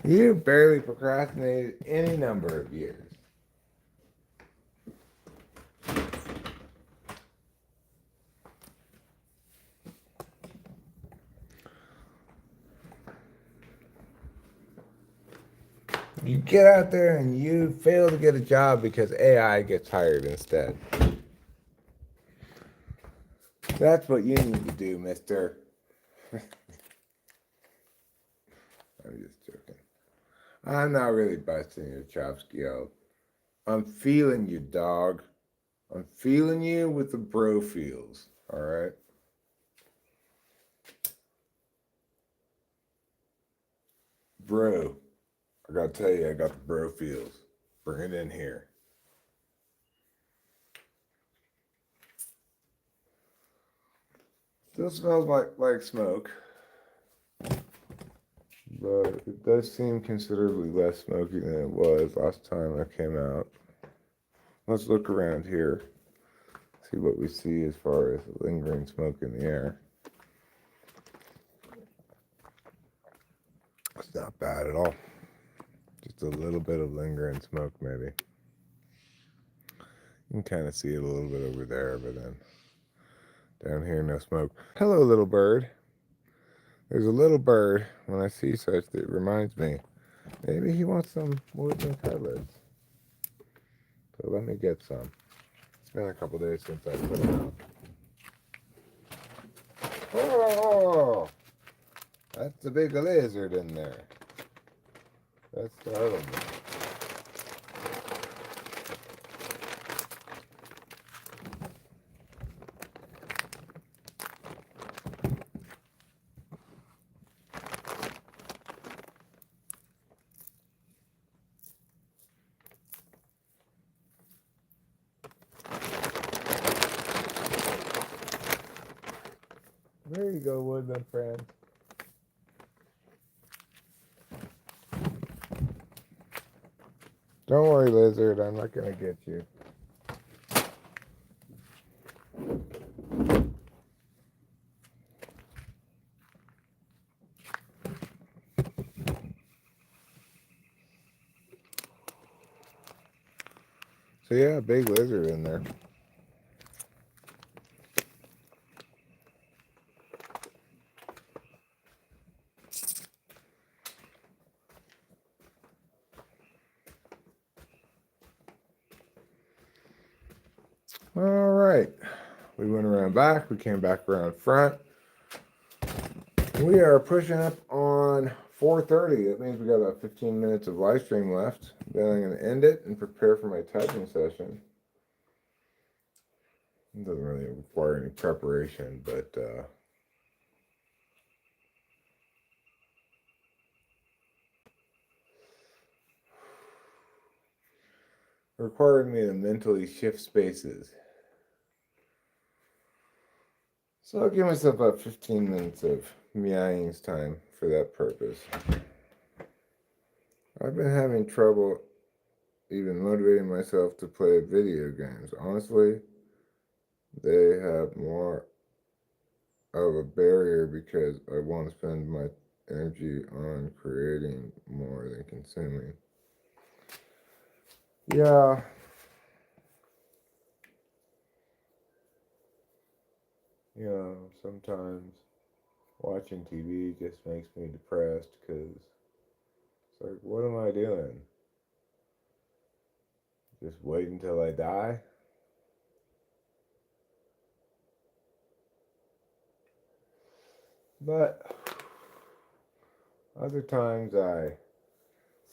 You barely procrastinated any number of years. You get out there and you fail to get a job because AI gets hired instead. That's what you need to do, mister. I'm just joking. I'm not really busting your chops, yo. I'm feeling you, dog. I'm feeling you with the bro feels, alright? Bro, I gotta tell you, I got the bro feels. Bring it in here. Still smells like smoke, but it does seem considerably less smoky than it was last time I came out. Let's look around here, see what we see as far as lingering smoke in the air. It's not bad at all. Just a little bit of lingering smoke, maybe. You can kind of see it a little bit over there, but then down here, no smoke. Hello, little bird. There's a little bird. When I see such, it reminds me. Maybe he wants some wood and cutlets. So let me get some. It's been a couple days since I put them out. Oh! That's a big lizard in there. That's startled me. There you go, woodman friend. Don't worry, lizard. I'm not going to get you. So yeah, big lizard in there. All right. We went around back. We came back around front. We are pushing up on 4:30. That means we got about 15 minutes of live stream left. Then I'm going to end it and prepare for my typing session. It doesn't really require any preparation, but it required me to mentally shift spaces. So I'll give myself about 15 minutes of meowing's time for that purpose. I've been having trouble even motivating myself to play video games. Honestly, they have more of a barrier because I want to spend my energy on creating more than consuming. Yeah. You know, sometimes watching TV just makes me depressed because it's like, what am I doing? Just wait until I die? But other times I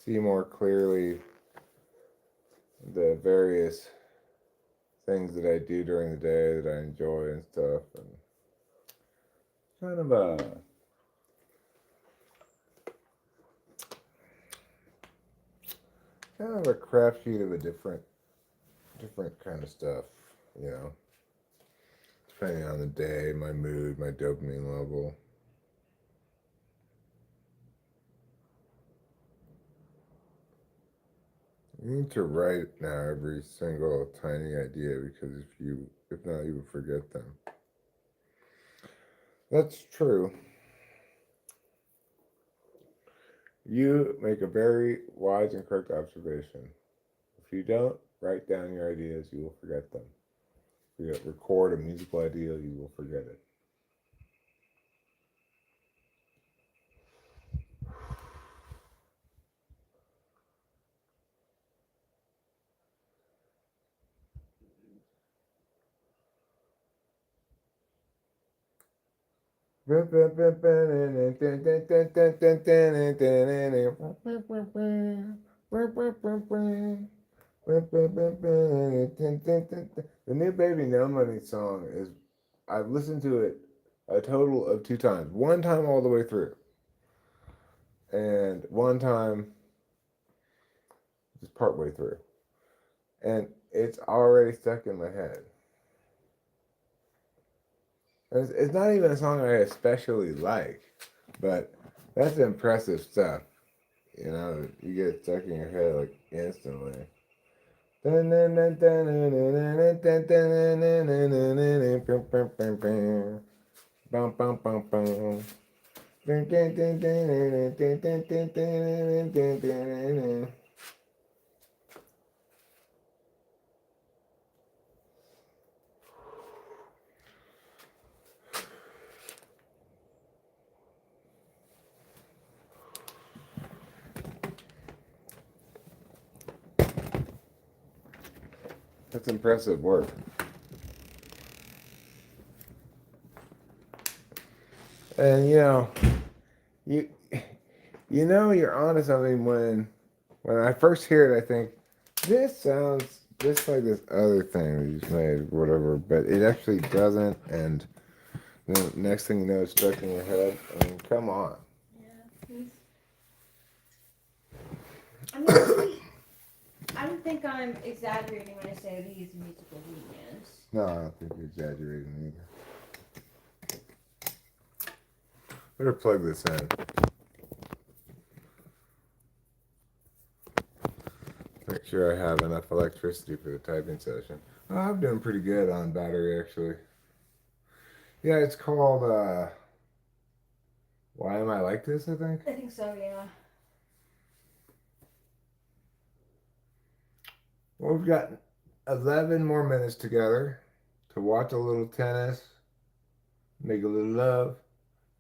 see more clearly the various things that I do during the day that I enjoy and stuff, and kind of a crapshoot of a different kind of stuff, you know, depending on the day, my mood, my dopamine level. You need to write now every single tiny idea because if not, you will forget them. That's true. You make a very wise and correct observation. If you don't write down your ideas, you will forget them. If you record a musical idea, you will forget it. new Baby No Money song is, I've listened to it a total of 2 times. One time all the way through, and one time just part way through. And it's already stuck in my head. It's not even a song I especially like, but that's impressive stuff. You know, you get it stuck in your head like instantly. That's impressive work. And you you're onto something when I first hear it. I think this sounds just like this other thing that you just made, whatever. But it actually doesn't. And the next thing you know, it's stuck in your head. I mean, come on. Yeah, I mean, I don't think I'm exaggerating when I say that he's a musical genius. No, I don't think you're exaggerating either. Better plug this in. Make sure I have enough electricity for the typing session. Oh, I'm doing pretty good on battery, actually. Yeah, it's called, Why Am I Like This, I think? I think so, yeah. Well, we've got 11 more minutes together to watch a little tennis, make a little love,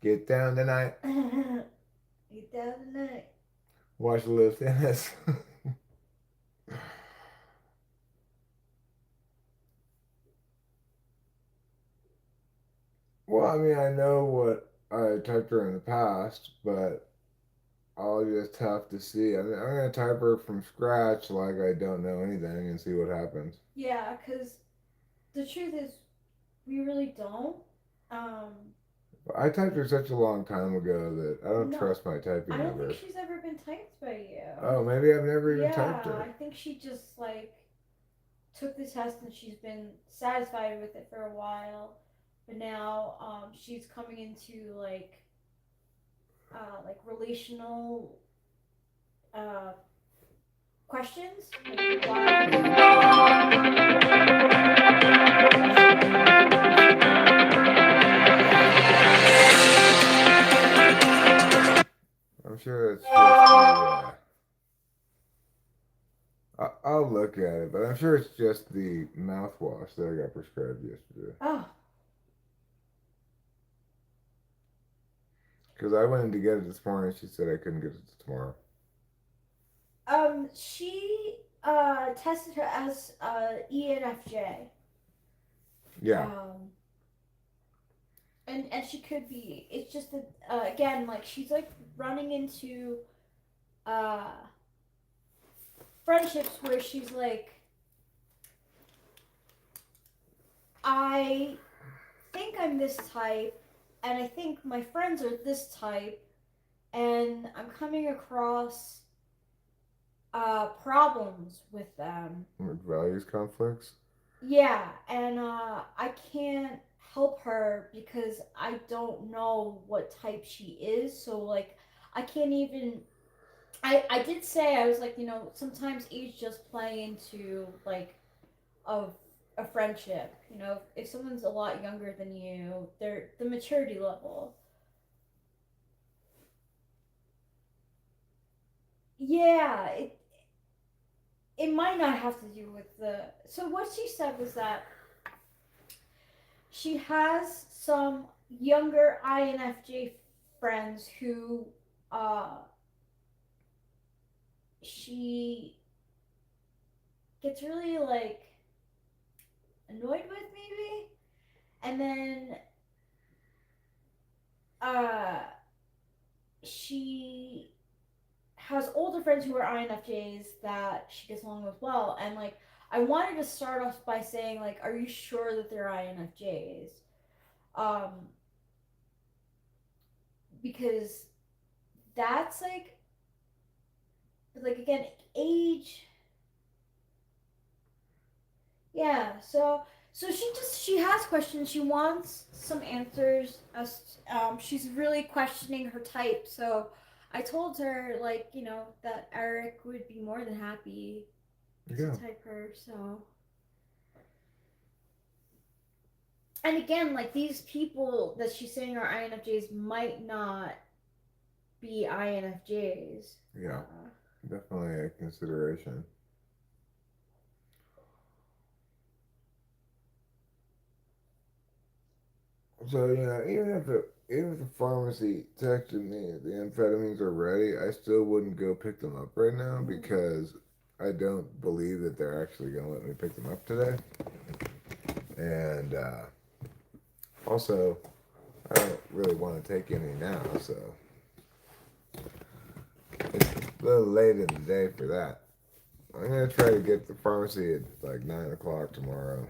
get down tonight, Get down tonight. watch a little tennis. Well, I mean, I know what I typed her in the past, but I'll just have to see. I mean, I'm gonna type her from scratch like I don't know anything and see what happens. Yeah, because the truth is, we really don't. Um, I typed her such a long time ago that I don't no, trust my I typing don't of think her. she's ever been typed by you. Oh, maybe I've never even Yeah, typed her. I think she just, like, took the test and she's been satisfied with it for a while. But now, she's coming into, like relational, uh, questions. Like, I'm sure that's just the. I'll look at it, but I'm sure it's just the mouthwash that I got prescribed yesterday. oh, Because I went in to get it this morning, she said I couldn't get it tomorrow. she tested her as ENFJ. Yeah. And she could be. It's just that again, like she's like running into uh friendships where she's like, I think I'm this type, and I think my friends are this type, and I'm coming across problems with them. Values conflicts? Yeah, and I can't help her because I don't know what type she is. So like, I can't even. I did say I was like, sometimes age just play into like a a friendship. If someone's a lot younger than you, they're the maturity level. Yeah, it might not have to do with the. So what she said was that she has some younger INFJ friends who uh she gets really like annoyed with maybe, and then uh, she has older friends who are INFJs that she gets along with well, and like I wanted to start off by saying like, are you sure that they're INFJs? Um, because that's like again age. Yeah, so she has questions. She wants some answers. As she's really questioning her type. So I told her like that Eric would be more than happy to Yeah. type her. So and again, like these people that she's saying are INFJs might not be INFJs. Yeah. Definitely a consideration. So, even if the pharmacy texted me the amphetamines are ready, I still wouldn't go pick them up right now because I don't believe that they're actually going to let me pick them up today. And also, I don't really want to take any now, so it's a little late in the day for that. I'm going to try to get the pharmacy at like 9 o'clock tomorrow.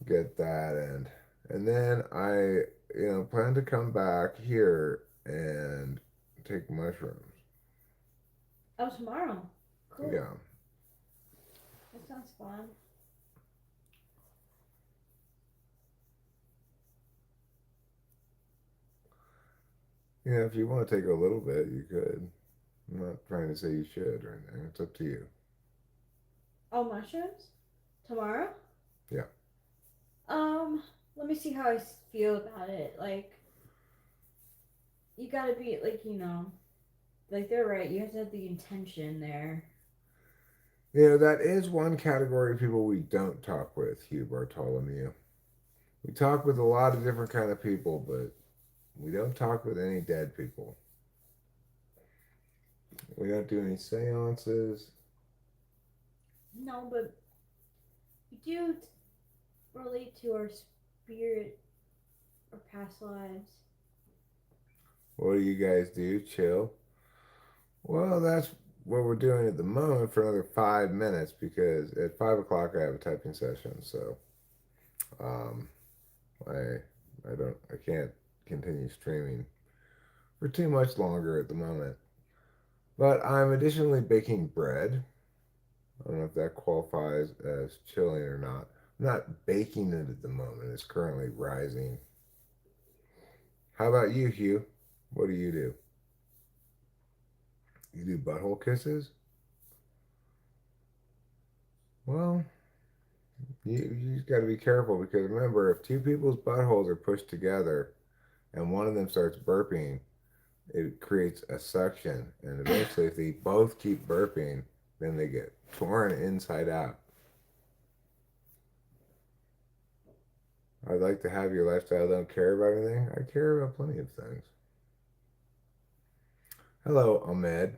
Get that and then I plan to come back here and take mushrooms. Oh, tomorrow. Cool. Yeah. That sounds fun. If you want to take a little bit, you could. I'm not trying to say you should or anything. It's up to you. Oh, mushrooms? Tomorrow? Yeah. Let me see how I feel about it. Like, you gotta be, like, like, they're right. You have to have the intention there. That is one category of people we don't talk with, Hugh Bartholomew. We talk with a lot of different kind of people, but we don't talk with any dead people. We don't do any seances. No, but we do relate to our spirit or past lives. What do you guys do? Chill? Well, that's what we're doing at the moment for another 5 minutes because at 5 o'clock I have a typing session. So um, I can't continue streaming for too much longer at the moment. But I'm additionally baking bread. I don't know if that qualifies as chilling or not. I'm not baking it at the moment. It's currently rising. How about you, Hugh? What do you do? You do butthole kisses? Well, you just got to be careful because remember, if two people's buttholes are pushed together and one of them starts burping, it creates a suction. And eventually, if they both keep burping, then they get torn inside out. I'd like to have your lifestyle. Don't care about anything. I care about plenty of things. Hello, Ahmed.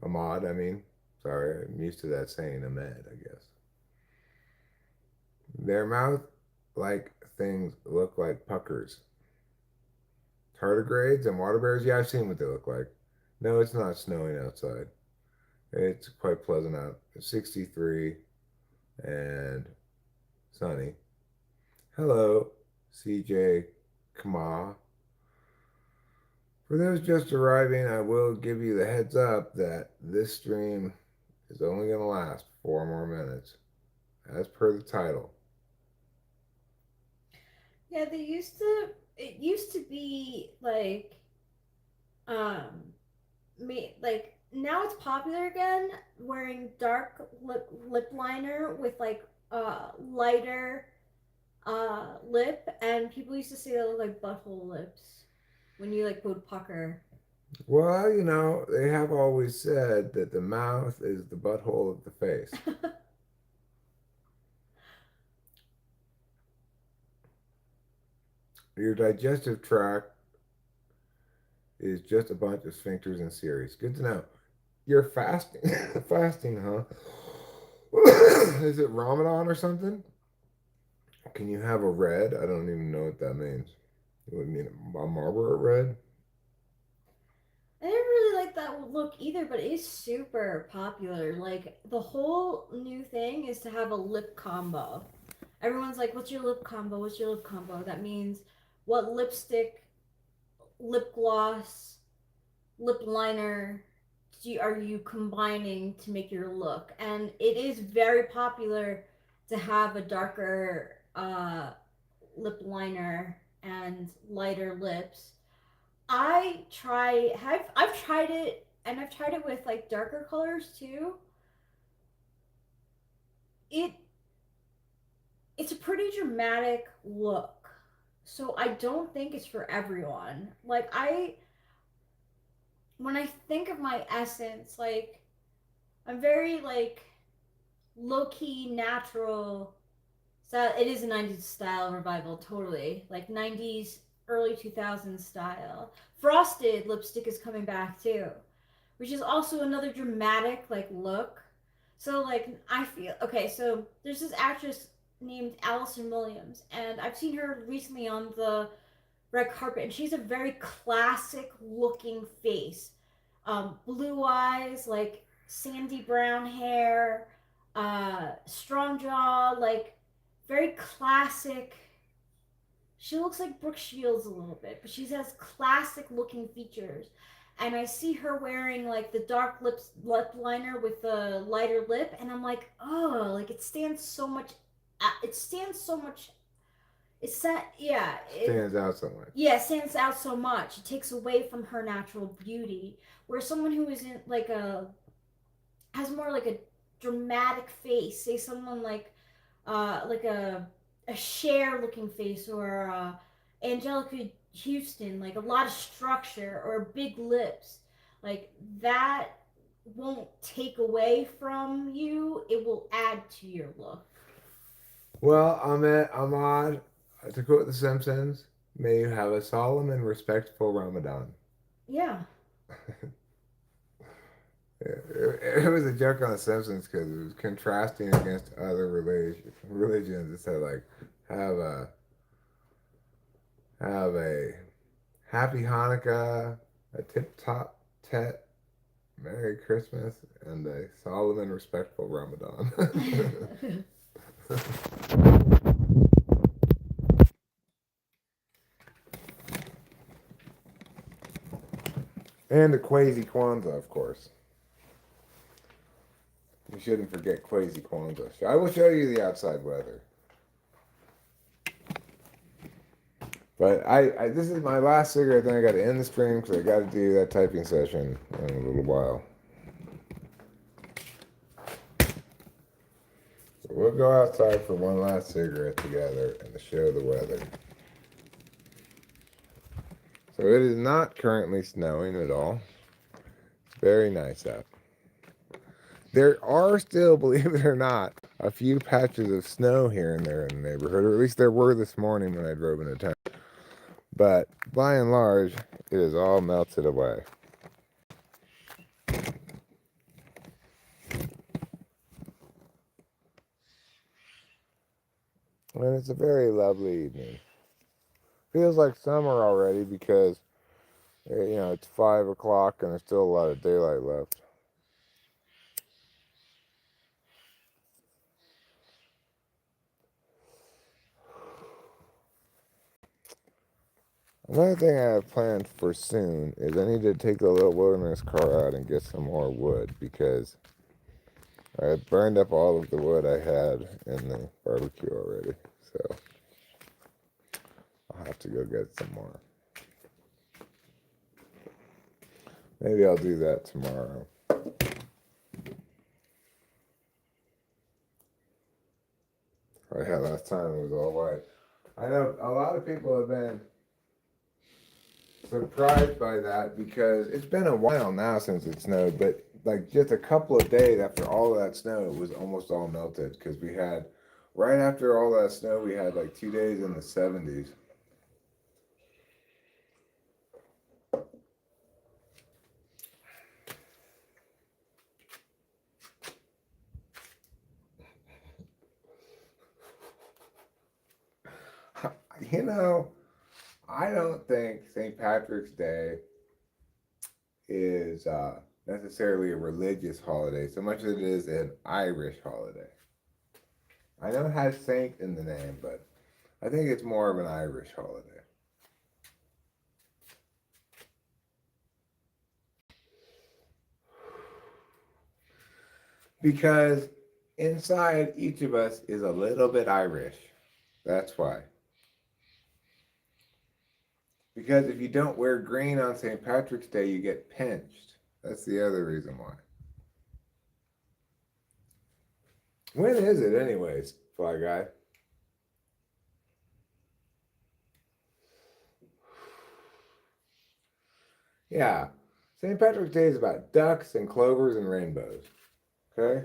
Ahmad, I mean. Sorry, I'm used to that saying Ahmed, I guess. Their mouth like things look like puckers. Tardigrades and water bears, yeah, I've seen what they look like. No, it's not snowing outside. It's quite pleasant out. It's 63 and sunny. Hello, CJ Kama. For those just arriving, I will give you the heads up that this stream is only going to last 4 more minutes, as per the title. Yeah, it used to be like, like now it's popular again wearing dark lip liner with like lighter lip, and people used to say they look like butthole lips when you like would pucker. Well, they have always said that the mouth is the butthole of the face. Your digestive tract is just a bunch of sphincters and series. Good to know. You're fasting. Fasting, huh? Is it Ramadan or something? Can you have a red? I don't even know what that means. You would mean a Marlboro red? I didn't really like that look either, but it is super popular. Like the whole new thing is to have a lip combo. Everyone's like, "What's your lip combo? What's your lip combo?" That means what lipstick, lip gloss, lip liner are you combining to make your look? And it is very popular to have a darker lip liner and lighter lips. I've tried it, and I've tried it with like darker colors too. It it's a pretty dramatic look. So I don't think it's for everyone. Like I when I think of my essence, like I'm very like low key natural. So it is a 90s style revival, totally. Like 90s, early 2000s style. Frosted lipstick is coming back too, which is also another dramatic like look. So like I feel okay. So there's this actress named Allison Williams, and I've seen her recently on the red carpet, and she's a very classic looking face. Blue eyes, like sandy brown hair, strong jaw, like very classic. She looks like Brooke Shields a little bit, but she has classic looking features. And I see her wearing like the dark lip liner with the lighter lip, and I'm like, oh, like it stands so much. It stands so much. It's set, yeah. Stands out so much. Yeah, it stands out so much. It takes away from her natural beauty. Where someone who isn't like a has more like a dramatic face, say someone like a Cher looking face or Angelica Houston, like a lot of structure or big lips, like that won't take away from you. It will add to your look. Well, Ahmad, to quote The Simpsons, may you have a solemn and respectful Ramadan. Yeah. It was a joke on The Simpsons because it was contrasting against other religions. It said like, have a have a happy Hanukkah, a tip top tet, Merry Christmas, and a solemn and respectful Ramadan. And a Quasi Kwanzaa, of course. You shouldn't forget Quasi Kwanzaa. I will show you the outside weather. But this is my last cigarette. Then I got to end the stream because I got to do that typing session in a little while. So we'll go outside for one last cigarette together and to show the weather. So it is not currently snowing at all. It's very nice out. There are still, believe it or not, a few patches of snow here and there in the neighborhood, or at least there were this morning when I drove into town. But by and large, it is all melted away. And it's a very lovely evening. Feels like summer already because, it's 5 o'clock and there's still a lot of daylight left. Another thing I have planned for soon is I need to take the little wilderness car out and get some more wood because I burned up all of the wood I had in the barbecue already. So I'll have to go get some more. Maybe I'll do that tomorrow. Yeah, last time it was all white. I know a lot of people have been surprised by that because it's been a while now since it snowed, but like just a couple of days after all of that snow, it was almost all melted because we had, right after all that snow, we had like 2 days in the 70s. You know, I don't think St. Patrick's Day is necessarily a religious holiday so much as it is an Irish holiday. I know it has saint in the name, but I think it's more of an Irish holiday. Because inside each of us is a little bit Irish. That's why. Because if you don't wear green on St. Patrick's Day, you get pinched. That's the other reason why. When is it, anyways, Fly Guy? Yeah. St. Patrick's Day is about ducks and clovers and rainbows. Okay?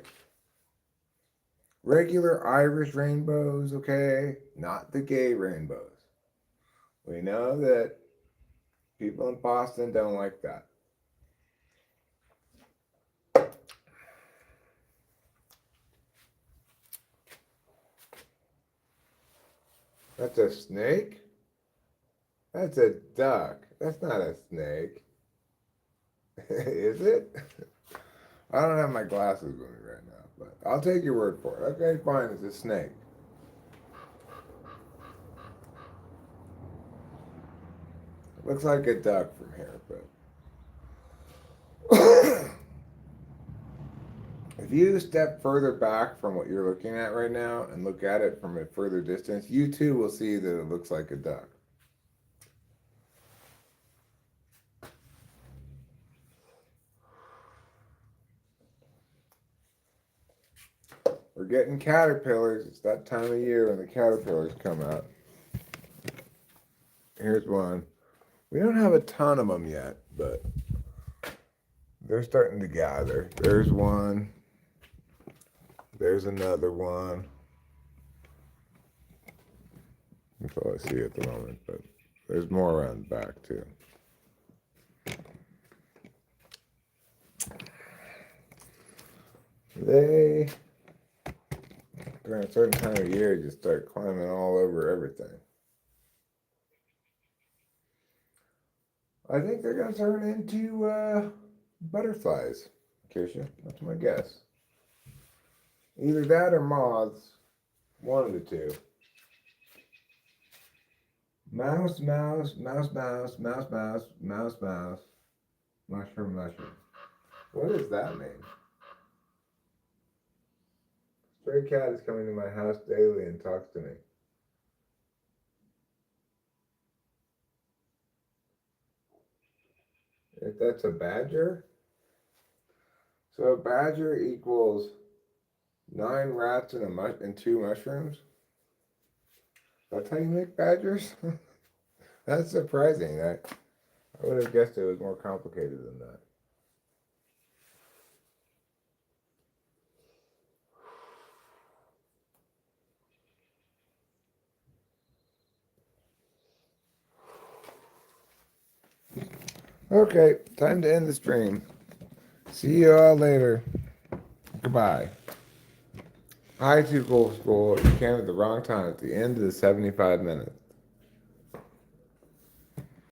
Regular Irish rainbows, okay? Not the gay rainbows. We know that people in Boston don't like that. That's a snake? That's a duck. That's not a snake. Is it? I don't have my glasses with me right now, but I'll take your word for it. Okay, fine, it's a snake. It looks like a duck from here, but if you step further back from what you're looking at right now and look at it from a further distance, you too will see that it looks like a duck. We're getting caterpillars. It's that time of year when the caterpillars come out. Here's one. We don't have a ton of them yet, but they're starting to gather. There's one. There's another one. That's all I see at the moment, but there's more around the back too. They, during a certain time of year, just start climbing all over everything. I think they're going to turn into butterflies, Keisha. That's my guess. Either that or moths. One of the two. Mouse, mouse, mouse, mouse, mouse, mouse, mouse, mouse. Mushroom, mushroom. What does that mean? Stray cat is coming to my house daily and talks to me. If that's a badger? So a badger equals 9 rats and 2 mushrooms? That's how you make badgers? That's surprising. I would have guessed it was more complicated than that. Okay, time to end the stream. See you all later. Goodbye. Hi, Too Cool School. You came at the wrong time at the end of the 75 minutes.